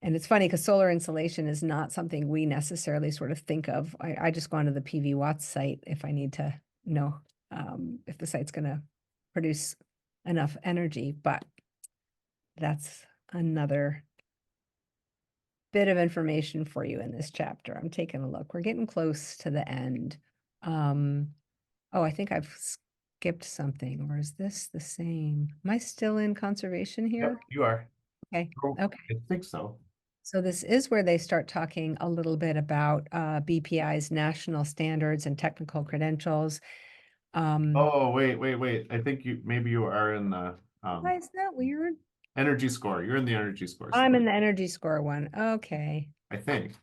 And it's funny because solar insulation is not something we necessarily sort of think of. I just go onto the PV Watts site if I need to know if the site's going to produce enough energy, but that's another bit of information for you in this chapter. I'm taking a look. We're getting close to the end. Oh, I think I've skipped something, or is this the same? Am I still in conservation here? Yep, you are. Okay. Oh, Okay. I think so. So this is where they start talking a little bit about BPI's national standards and technical credentials. Oh, wait. I think maybe you are in the Why is that weird? energy score. You're in the energy score. I'm in the energy score one. Okay. I think.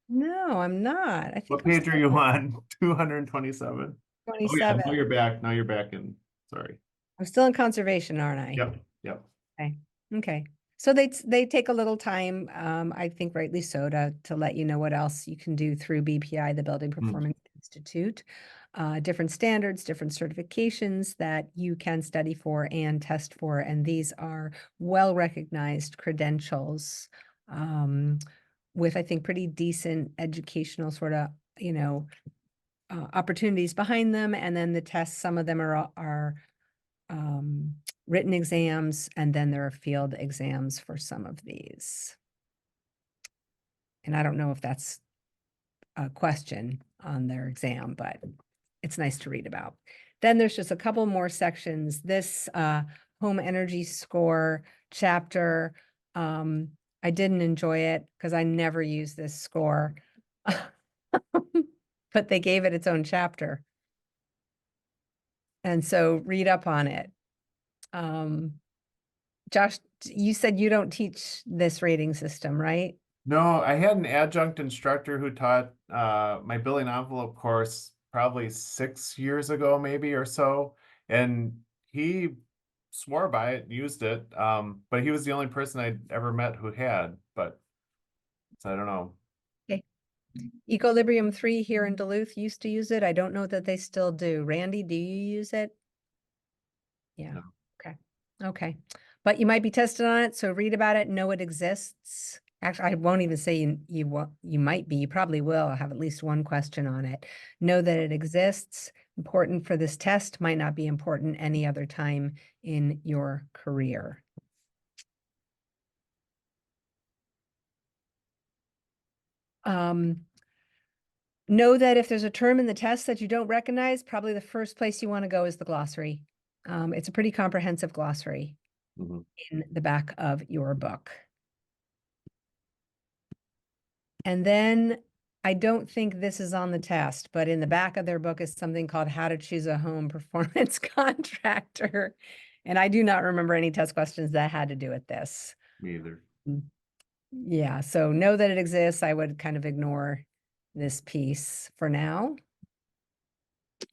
No, I'm not. I think What I'm page are still you on on? 227. Oh yeah, 27. now you're back. Now you're back in. Sorry. I'm still in conservation, aren't I? Yep. Okay. Okay. So they take a little time, I think rightly so, to let you know what else you can do through BPI, the Building Performance Institute. Different standards, different certifications that you can study for and test for. And these are well-recognized credentials with, I think, pretty decent educational sort of, opportunities behind them. And then the tests, some of them are written exams, and then there are field exams for some of these. And I don't know if that's a question on their exam, but it's nice to read about. Then there's just a couple more sections. This home energy score chapter, I didn't enjoy it because I never use this score, but they gave it its own chapter. And so read up on it. Josh, you said you don't teach this rating system, right? No, I had an adjunct instructor who taught my billing envelope course probably 6 years ago, maybe or so, and he swore by it and used it. But he was the only person I'd ever met who had. But so I don't know. Okay. Equilibrium 3 here in Duluth used to use it. I don't know that they still do. Randy, do you use it? Yeah. No. Okay. Okay. But you might be tested on it, so read about it, know it exists. Actually, I won't even say you might be, you probably will have at least one question on it. Know that it exists, important for this test, might not be important any other time in your career. Know that if there's a term in the test that you don't recognize, probably the first place you want to go is the glossary. It's a pretty comprehensive glossary in the back of your book. And then I don't think this is on the test, but in the back of their book is something called How to Choose a Home Performance Contractor. And I do not remember any test questions that had to do with this. Me either. Yeah, so know that it exists. I would kind of ignore this piece for now.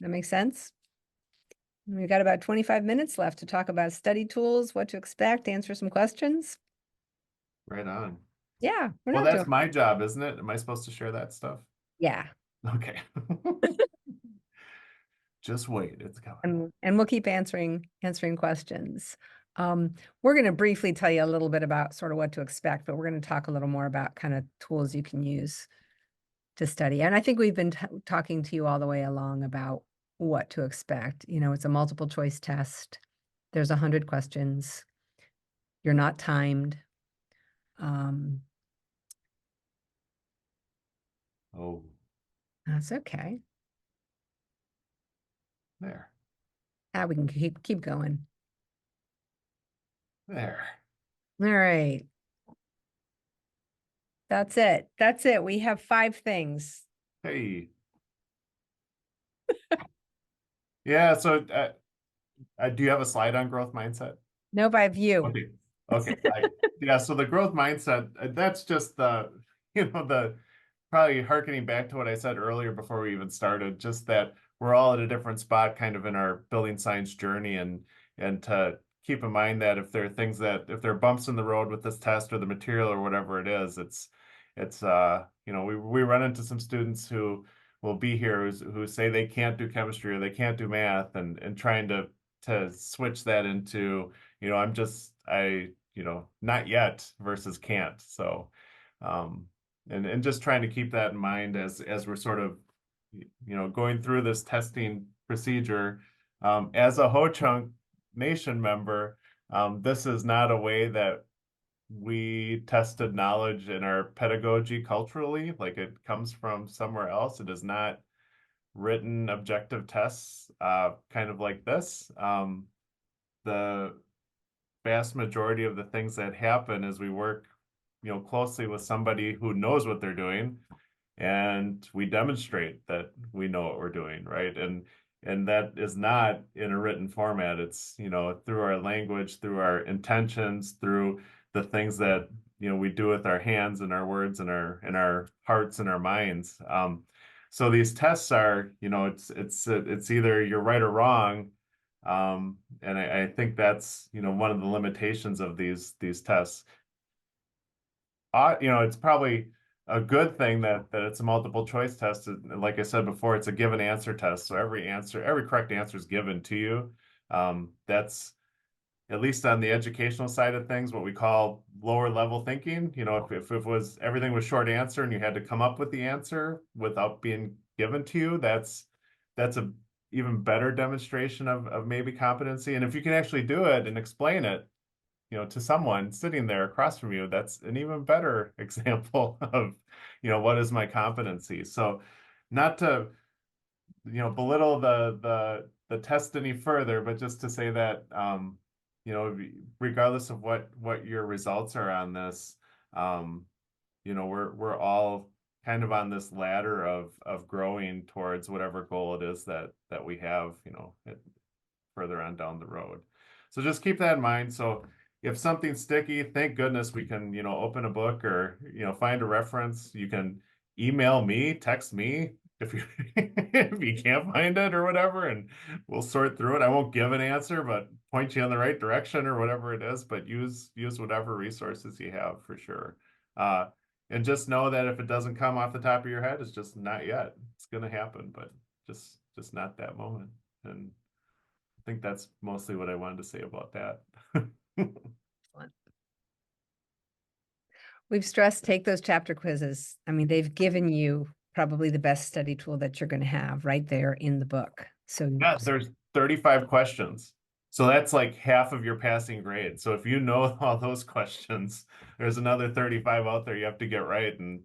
That makes sense? We've got about 25 minutes left to talk about study tools, what to expect, answer some questions. Right on. Yeah, we're Well, not that's doing. my job, isn't it? Am I supposed to share that stuff? Yeah, Okay. Just wait, it's coming. and we'll keep answering questions. We're going to briefly tell you a little bit about sort of what to expect, but we're going to talk a little more about kind of tools you can use to study. And I think we've been talking to you all the way along about what to expect. You know, it's a multiple choice test. There's 100 questions. You're not timed. Oh, That's okay. there, We can keep going. there. All right. That's it. That's it. We have 5 things. Hey. Yeah, so do you have a slide on growth mindset? No, by view. Okay. Okay. Yeah, so the growth mindset, that's just the, the probably hearkening back to what I said earlier before we even started, just that we're all at a different spot kind of in our building science journey, and to keep in mind that if there are things that, if there are bumps in the road with this test or the material or whatever it is, it's we run into some students who will be here who say they can't do chemistry or they can't do math, and trying to switch that into, not yet versus can't. So and just trying to keep that in mind as we're sort of going through this testing procedure. As a Ho-Chunk Nation member, this is not a way that we tested knowledge in our pedagogy culturally. Like, it comes from somewhere else. It is not written objective tests kind of like this. The vast majority of the things that happen is we work closely with somebody who knows what they're doing, and we demonstrate that we know what we're doing, right? And that is not in a written format. It's through our language, through our intentions, through the things that we do with our hands and our words and our hearts and our minds. So these tests are, it's either you're right or wrong. And I think that's one of the limitations of these tests. It's probably a good thing that it's a multiple choice test. Like I said before, it's a given answer test. So every correct answer is given to you. That's, at least on the educational side of things, what we call lower level thinking. If it was, everything was short answer and you had to come up with the answer without being given to you, that's a even better demonstration of maybe competency. And if you can actually do it and explain it to someone sitting there across from you, that's an even better example of what is my competency. So not to belittle the test any further, but just to say that regardless of what your results are on this, we're all kind of on this ladder of growing towards whatever goal it is that we have further on down the road. So just keep that in mind. So if something's sticky, thank goodness we can open a book or find a reference. You can email me, text me if you if you can't find it or whatever, and we'll sort through it. I won't give an answer, but point you in the right direction or whatever it is. But use whatever resources you have for sure. And just know that if it doesn't come off the top of your head, it's just not yet. It's going to happen, but just not that moment. And I think that's mostly what I wanted to say about that. We've stressed, take those chapter quizzes. I mean, they've given you probably the best study tool that you're going to have right there in the book. So Yeah, there's 35 questions. So that's like half of your passing grade. So if you know all those questions, there's another 35 out there you have to get right, and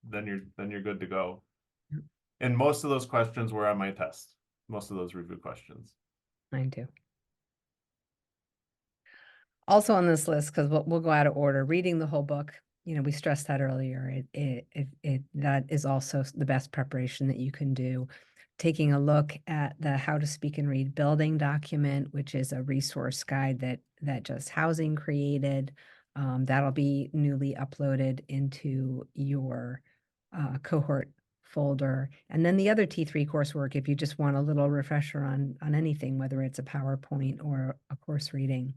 then you're good to go. And most of those questions were on my test. Most of those review questions. mine too. Also on this list, because we'll go out of order, reading the whole book. You know, we stressed that earlier. That is also the best preparation that you can do. Taking a look at the How to Speak and Read Building document, which is a resource guide that Just Housing created. That'll be newly uploaded into your cohort folder. And then the other T3 coursework, if you just want a little refresher on anything, whether it's a PowerPoint or a course reading.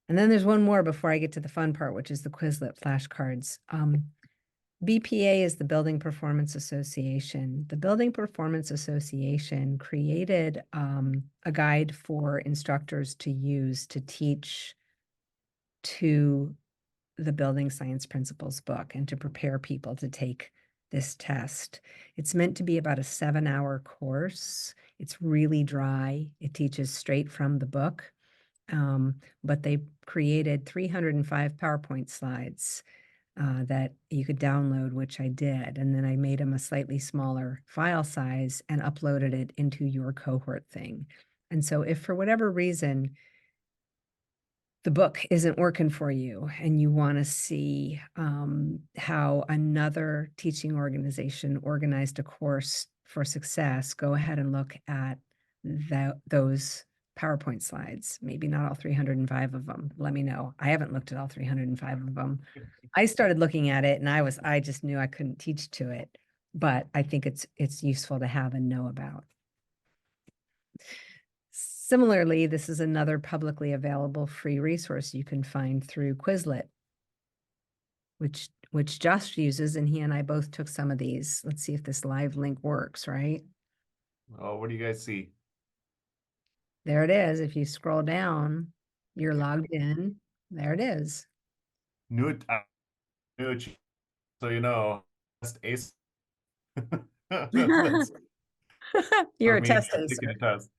And then there's one more before I get to the fun part, which is the Quizlet flashcards. BPA is the Building Performance Association. The Building Performance Association created a guide for instructors to use to teach to the Building Science Principles book and to prepare people to take this test. It's meant to be about a 7-hour course. It's really dry. It teaches straight from the book. But they created 305 PowerPoint slides that you could download, which I did. And then I made them a slightly smaller file size and uploaded it into your cohort thing. And so if for whatever reason the book isn't working for you and you want to see how another teaching organization organized a course for success, go ahead and look at those PowerPoint slides, maybe not all 305 of them. Let me know. I haven't looked at all 305 of them. I started looking at it and I just knew I couldn't teach to it, but I think it's useful to have and know about. Similarly, this is another publicly available free resource you can find through Quizlet, which Josh uses, and he and I both took some of these. Let's see if this live link works, right? Oh, what do you guys see? There it is. If you scroll down, you're logged in. There it is. New, so you know, test ace. That's You're for a me, test taking acer. a test.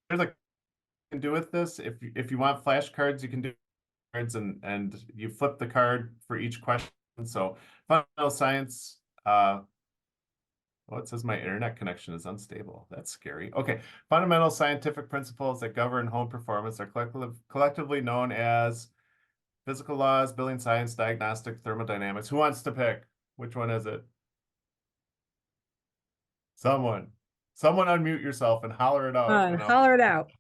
There's a can do with this. If you want flashcards, you can do cards and you flip the card for each question. So fundamental science, oh, it says my internet connection is unstable. That's scary. Okay. Fundamental scientific principles that govern home performance are collectively known as physical laws, building science, diagnostic, thermodynamics. Who wants to pick? Which one is it? Someone unmute yourself and holler it out. And Holler it out.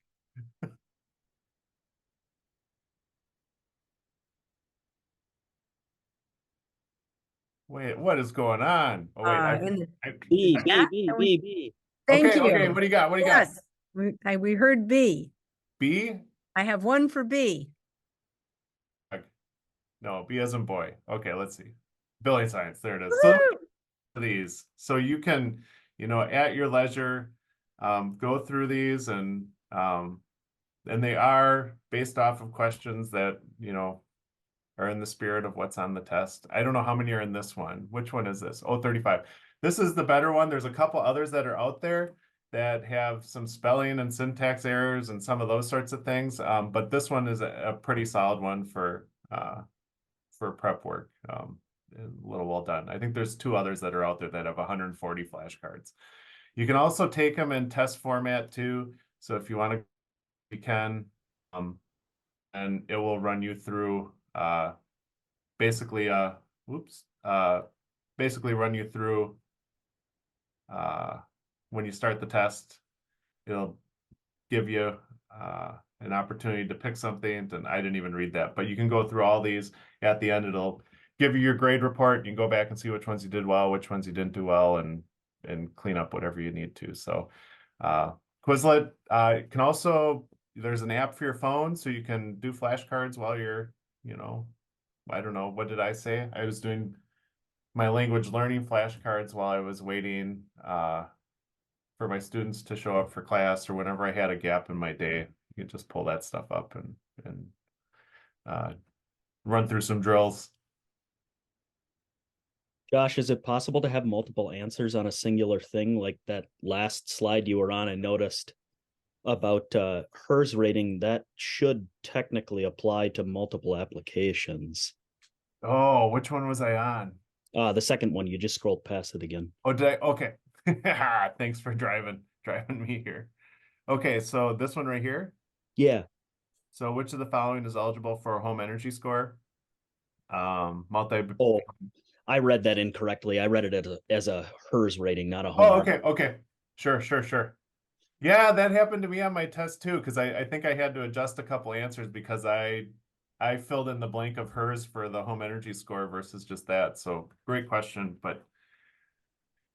wait, what is going on? Oh wait, B, chat, B, B, are we- B, B. Thank okay, you. okay. What do you got? What do you got? Yes, we heard B. B? I have one for B. No, B as in boy. Okay, let's see. Building science. There it is. So these, so you can, you know, at your leisure, go through these and they are based off of questions that, you know, are in the spirit of what's on the test. I don't know how many are in this one. Which one is this? Oh, 35. This is the better one. There's a couple others that are out there that have some spelling and syntax errors and some of those sorts of things. But this one is a pretty solid one for prep work. A little well done. I think there's 2 others that are out there that have 140 flashcards. You can also take them in test format too. So if you want to, you can, and it will run you through basically run you through when you start the test. It'll give you an opportunity to pick something, and I didn't even read that, but you can go through all these. At the end, it'll give you your grade report. You can go back and see which ones you did well, which ones you didn't do well, and clean up whatever you need to. So Quizlet can also, there's an app for your phone, so you can do flashcards while you're, you know, I don't know, what did I say? I was doing my language learning flashcards while I was waiting for my students to show up for class, or whenever I had a gap in my day. You can just pull that stuff up and run through some drills. Josh, is it possible to have multiple answers on a singular thing? Like that last slide you were on, I noticed about HERS rating, that should technically apply to multiple applications. Oh, which one was I on? The second one, you just scrolled past it again. Oh, did I? Okay. Thanks for driving me here. Okay, so this one right here. Yeah, So which of the following is eligible for a home energy score? Multi. oh, I read that incorrectly. I read it as a HERS rating, not a home. Oh, okay, okay. Sure. Yeah, that happened to me on my test too, because I think I had to adjust a couple answers because I filled in the blank of hers for the home energy score versus just that. So great question, but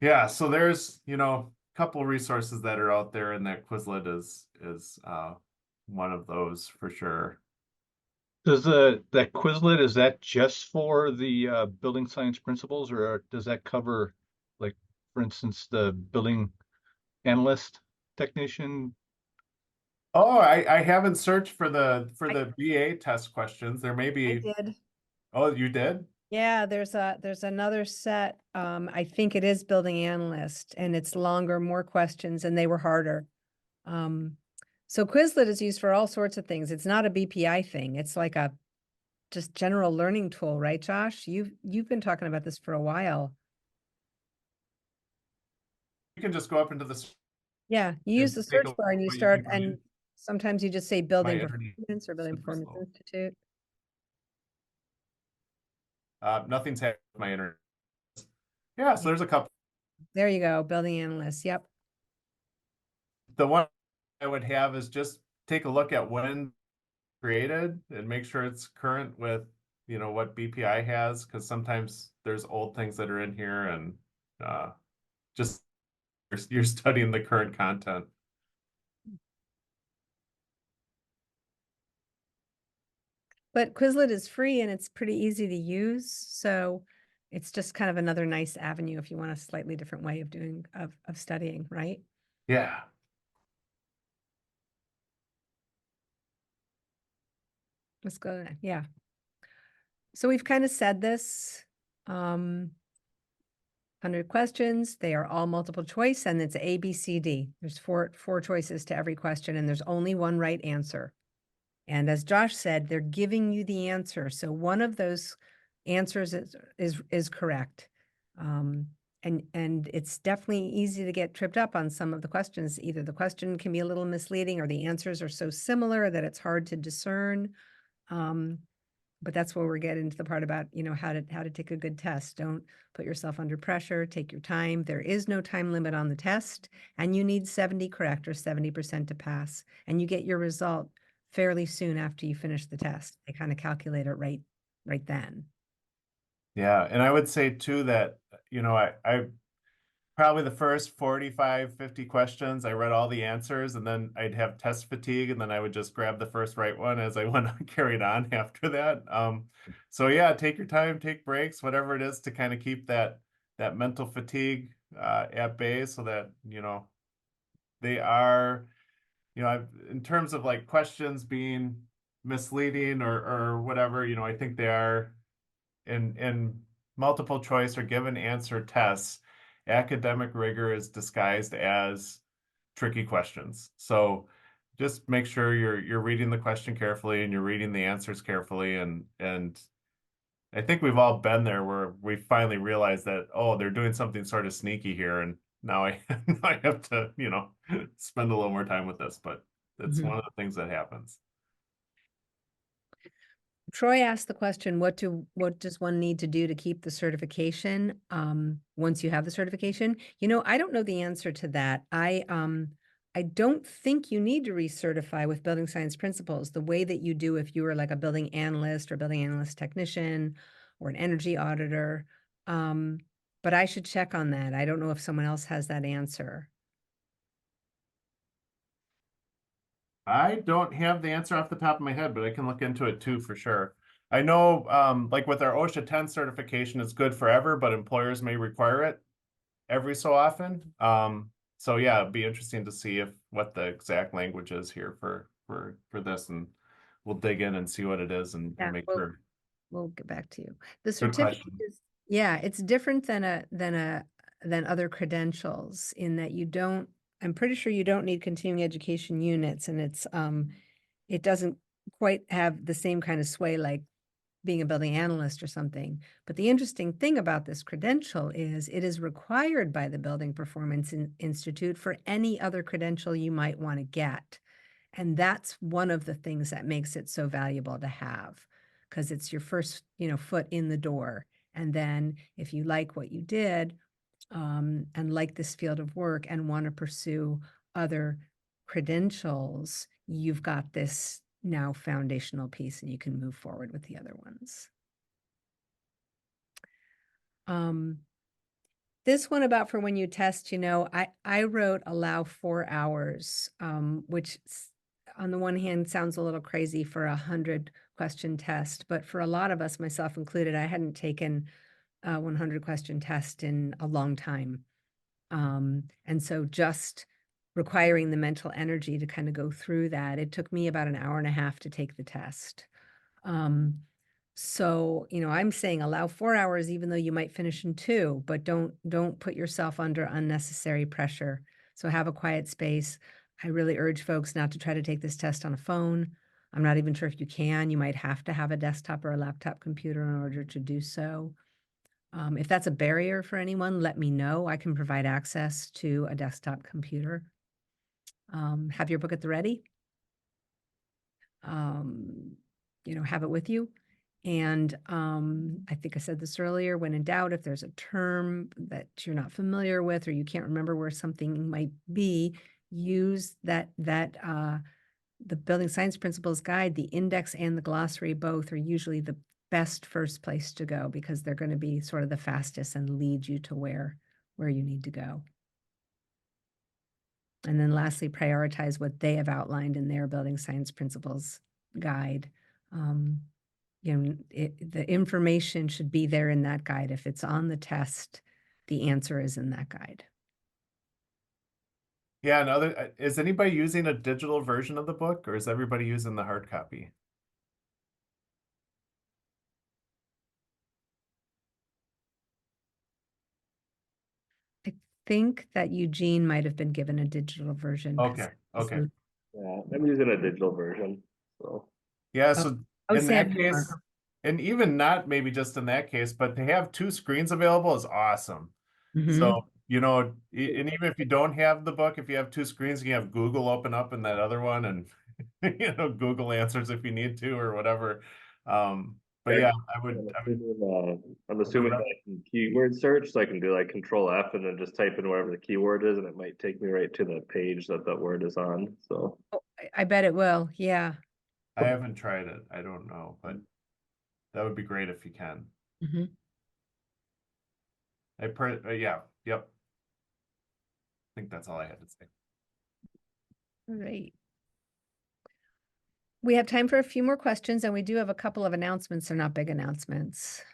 yeah, so there's, a couple resources that are out there, and that Quizlet is one of those for sure. Does that Quizlet, is that just for the building science principles, or does that cover, like, for instance, the building analyst technician? Oh, I haven't searched for the BA test questions. There may I be. did. Oh, you did? Yeah, there's another set. I think it is building analyst, and it's longer, more questions, and they were harder. So Quizlet is used for all sorts of things. It's not a BPI thing. It's like a just general learning tool, right, Josh? You've been talking about this for a while. You can just go up into this. Yeah, you use the take a search look bar at and you what you start, can and use. sometimes you just say building Energy performance or building super performance slow. institute. Nothing's happened with my internet. Yeah, so there's a couple. There you go, building analyst. Yep. The one I would have is just take a look at when created and make sure it's current with, what BPI has, because sometimes there's old things that are in here, and just you're studying the current content. But Quizlet is free and it's pretty easy to use. So it's just kind of another nice avenue if you want a slightly different way of doing, of studying, right? Yeah. Let's go. Yeah. So we've kind of said this, 100 questions, they are all multiple choice, and it's A, B, C, D. There's four choices to every question, and there's only one right answer. And as Josh said, they're giving you the answer. So one of those answers is correct. And it's definitely easy to get tripped up on some of the questions. Either the question can be a little misleading or the answers are so similar that it's hard to discern. But that's where we're getting into the part about, how to take a good test. Don't put yourself under pressure, take your time. There is no time limit on the test, and you need 70 correct or 70% to pass. And you get your result fairly soon after you finish the test. They kind of calculate it right then. Yeah, and I would say too that, I probably the first 45, 50 questions, I read all the answers, and then I'd have test fatigue, and then I would just grab the first right one as I went carried on after that. So yeah, take your time, take breaks, whatever it is to kind of keep that mental fatigue at bay, so that, they are, in terms of like questions being misleading or whatever, I think they are in multiple choice or given answer tests. Academic rigor is disguised as tricky questions. So just make sure you're reading the question carefully and you're reading the answers carefully, and I think we've all been there where we finally realize that, oh, they're doing something sort of sneaky here, and now I have to, spend a little more time with this, but it's one of the things that happens. Troy asked the question, what does one need to do to keep the certification once you have the certification? I don't know the answer to that. I don't think you need to recertify with building science principles the way that you do if you were like a building analyst or building analyst technician or an energy auditor. But I should check on that. I don't know if someone else has that answer. I don't have the answer off the top of my head, but I can look into it too for sure. I know, like with our OSHA 10 certification, it's good forever, but employers may require it every so often. So yeah, it'd be interesting to see what the exact language is here for this, and we'll dig in and see what it is and make sure. We'll get back to you. The Good certificate question. Yeah, it's different than other credentials in that you don't, I'm pretty sure you don't need continuing education units, and it doesn't quite have the same kind of sway like being a building analyst or something. But the interesting thing about this credential is it is required by the Building Performance Institute for any other credential you might want to get. And that's one of the things that makes it so valuable to have, because it's your first, foot in the door. And then if you like what you did, and like this field of work and want to pursue other credentials, you've got this now foundational piece and you can move forward with the other ones. This one about for when you test, I wrote allow 4 hours, which on the one hand sounds a little crazy for a 100-question test, but for a lot of us, myself included, I hadn't taken a 100-question test in a long time. And so just requiring the mental energy to kind of go through that, it took me about an hour and a half to take the test. So, I'm saying allow 4 hours, even though you might finish in 2, but don't put yourself under unnecessary pressure. So have a quiet space. I really urge folks not to try to take this test on a phone. I'm not even sure if you can. You might have to have a desktop or a laptop computer in order to do so. If that's a barrier for anyone, let me know. I can provide access to a desktop computer. Have your book at the ready. Have it with you. And I think I said this earlier, when in doubt, if there's a term that you're not familiar with or you can't remember where something might be, use the Building Science Principles Guide, the index and the glossary both are usually the best first place to go, because they're going to be sort of the fastest and lead you to where you need to go. And then lastly, prioritize what they have outlined in their Building Science Principles Guide. The information should be there in that guide. If it's on the test, the answer is in that guide. Yeah, and is anybody using a digital version of the book, or is everybody using the hard copy? I think that Eugene might have been given a digital version. 'cause Okay. Yeah, I'm using a digital version, so. Yeah, so Oh, in that Sam, you case, are. and even not maybe just in that case, but to have 2 screens available is awesome. Mhm. So, and even if you don't have the book, if you have 2 screens, you have Google open up in that other one, and Google answers if you need to or whatever. But yeah, I'm assuming that I can keyword search, so I can do like Control F and then just type in whatever the keyword is, and it might take me right to the page that that word is on. So Oh, I bet it will. Yeah. I haven't tried it. I don't know, but that would be great if you can. Mm-hmm. Yeah, yep. I think that's all I had to say. All right. We have time for a few more questions, and we do have a couple of announcements. They're not big announcements.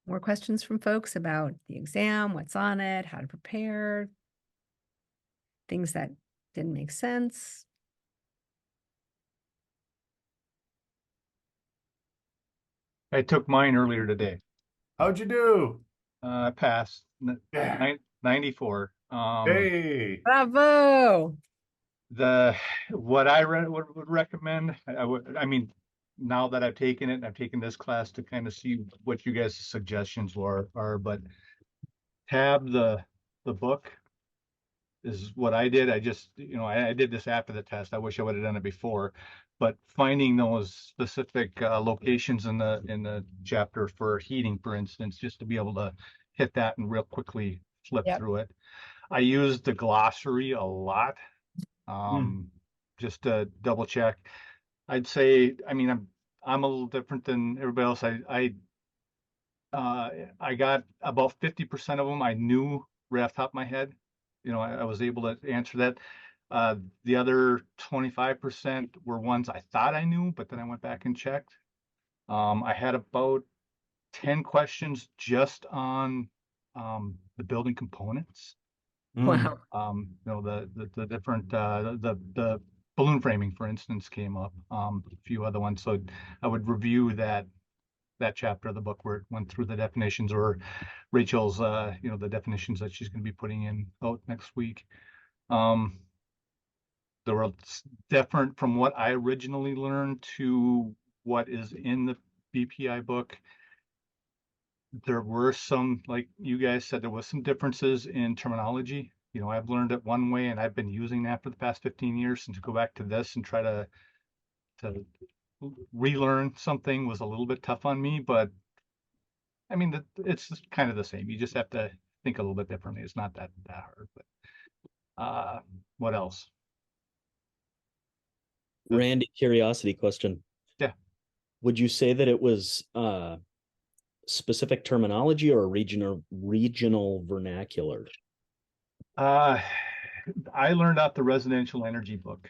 More questions from folks about the exam, what's on it, how to prepare, things that didn't make sense. I took mine earlier today. How'd you do? I passed Yeah. 94. Hey. Bravo. What I would recommend, I mean, now that I've taken it, and I've taken this class to kind of see what you guys' suggestions are, but tab the book is what I did. I just, I did this after the test. I wish I would have done it before, but finding those specific locations in the chapter for heating, for instance, just to be able to hit that and real quickly flip through it. I used the glossary a lot, just to double check. I'd say, I mean, I'm a little different than everybody else. I got about 50% of them I knew right off the top of my head. I was able to answer that. The other 25% were ones I thought I knew, but then I went back and checked. I had about 10 questions just on the building components. Wow. The different the balloon framing, for instance, came up, a few other ones. So I would review that chapter of the book where it went through the definitions, or Rachel's, the definitions that she's going to be putting in out next week. There were different from what I originally learned to what is in the BPI book. There were some, like you guys said, there was some differences in terminology. I've learned it one way and I've been using that for the past 15 years, and to go back to this and try to relearn something was a little bit tough on me, but I mean, it's kind of the same. You just have to think a little bit differently. It's not that hard, but what else? Randy, curiosity question. Yeah. Would you say that it was specific terminology or regional vernacular? I learned out the residential energy book.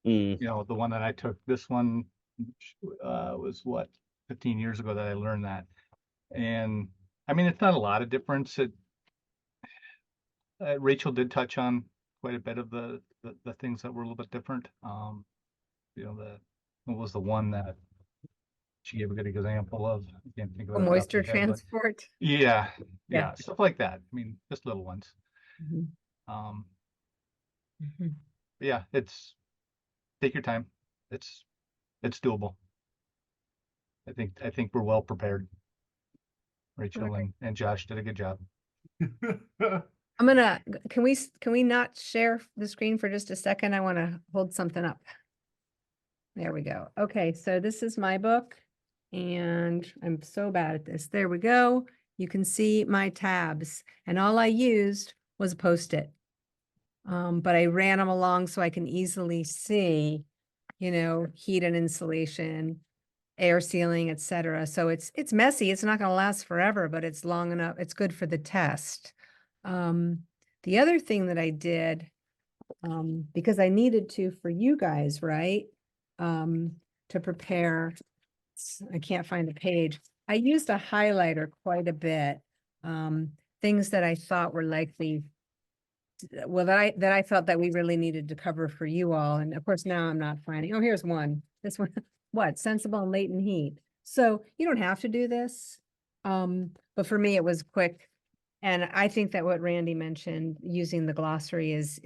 Mm. The one that I took. This one was 15 years ago that I learned that. And I mean, it's not a lot of difference. Rachel did touch on quite a bit of the things that were a little bit different. What was the one that she gave a good example of? I can't think of it. Moisture transport. Yeah, Yeah. stuff like that. I mean, just little ones. Mhm. Yeah, take your time. It's doable. I think we're well prepared. Rachel Okay. and Josh did a good job. Can we not share the screen for just a second? I want to hold something up. There we go. Okay, so this is my book and I'm so bad at this. There we go. You can see my tabs, and all I used was a Post-it. But I ran them along so I can easily see, heat and insulation, air sealing, etc. So it's messy. It's not going to last forever, but it's long enough. It's good for the test. The other thing that I did, because I needed to for you guys, right? To prepare, I can't find the page. I used a highlighter quite a bit. Things that I thought were likely, that I felt that we really needed to cover for you all. And of course, now I'm not finding, oh, here's one. This one, what? Sensible and latent heat. So you don't have to do this. But for me, it was quick. And I think that what Randy mentioned, using the glossary is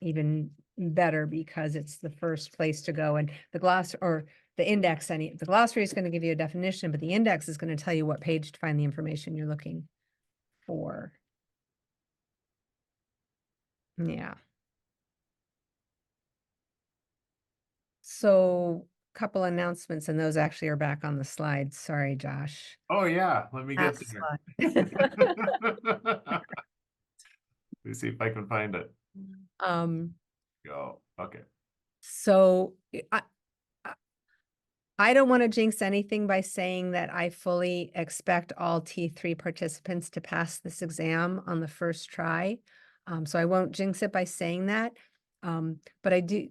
even better, because it's the first place to go. And the the index, the glossary is going to give you a definition, but the index is going to tell you what page to find the information you're looking for. Yeah. So couple announcements, and those actually are back on the slides. Sorry, Josh. Oh yeah, let me get Last there. slide. Let me see if I can find it. Go. Okay. So I don't want to jinx anything by saying that I fully expect all T3 participants to pass this exam on the first try. So I won't jinx it by saying that. But I do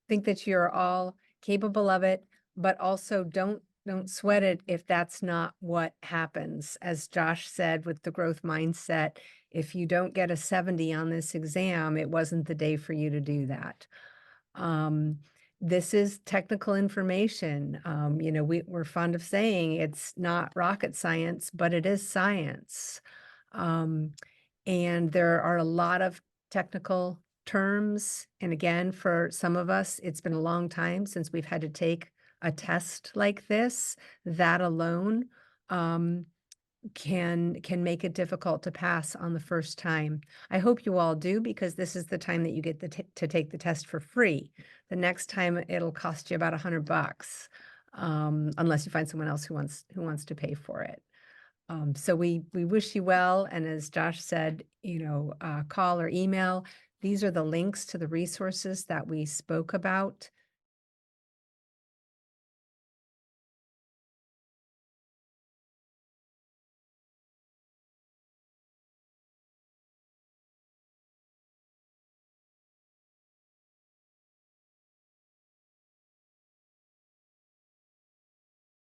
think that you're all capable of it, but also don't sweat it if that's not what happens. As Josh said, with the growth mindset, if you don't get a 70 on this exam, it wasn't the day for you to do that. This is technical information. We're fond of saying it's not rocket science, but it is science. And there are a lot of technical terms. And again, for some of us, it's been a long time since we've had to take a test like this. That alone can make it difficult to pass on the first time. I hope you all do, because this is the time that you get to take the test for free. The next time it'll cost you about $100, unless you find someone else who wants to pay for it. So we wish you well, and as Josh said, call or email. These are the links to the resources that we spoke about.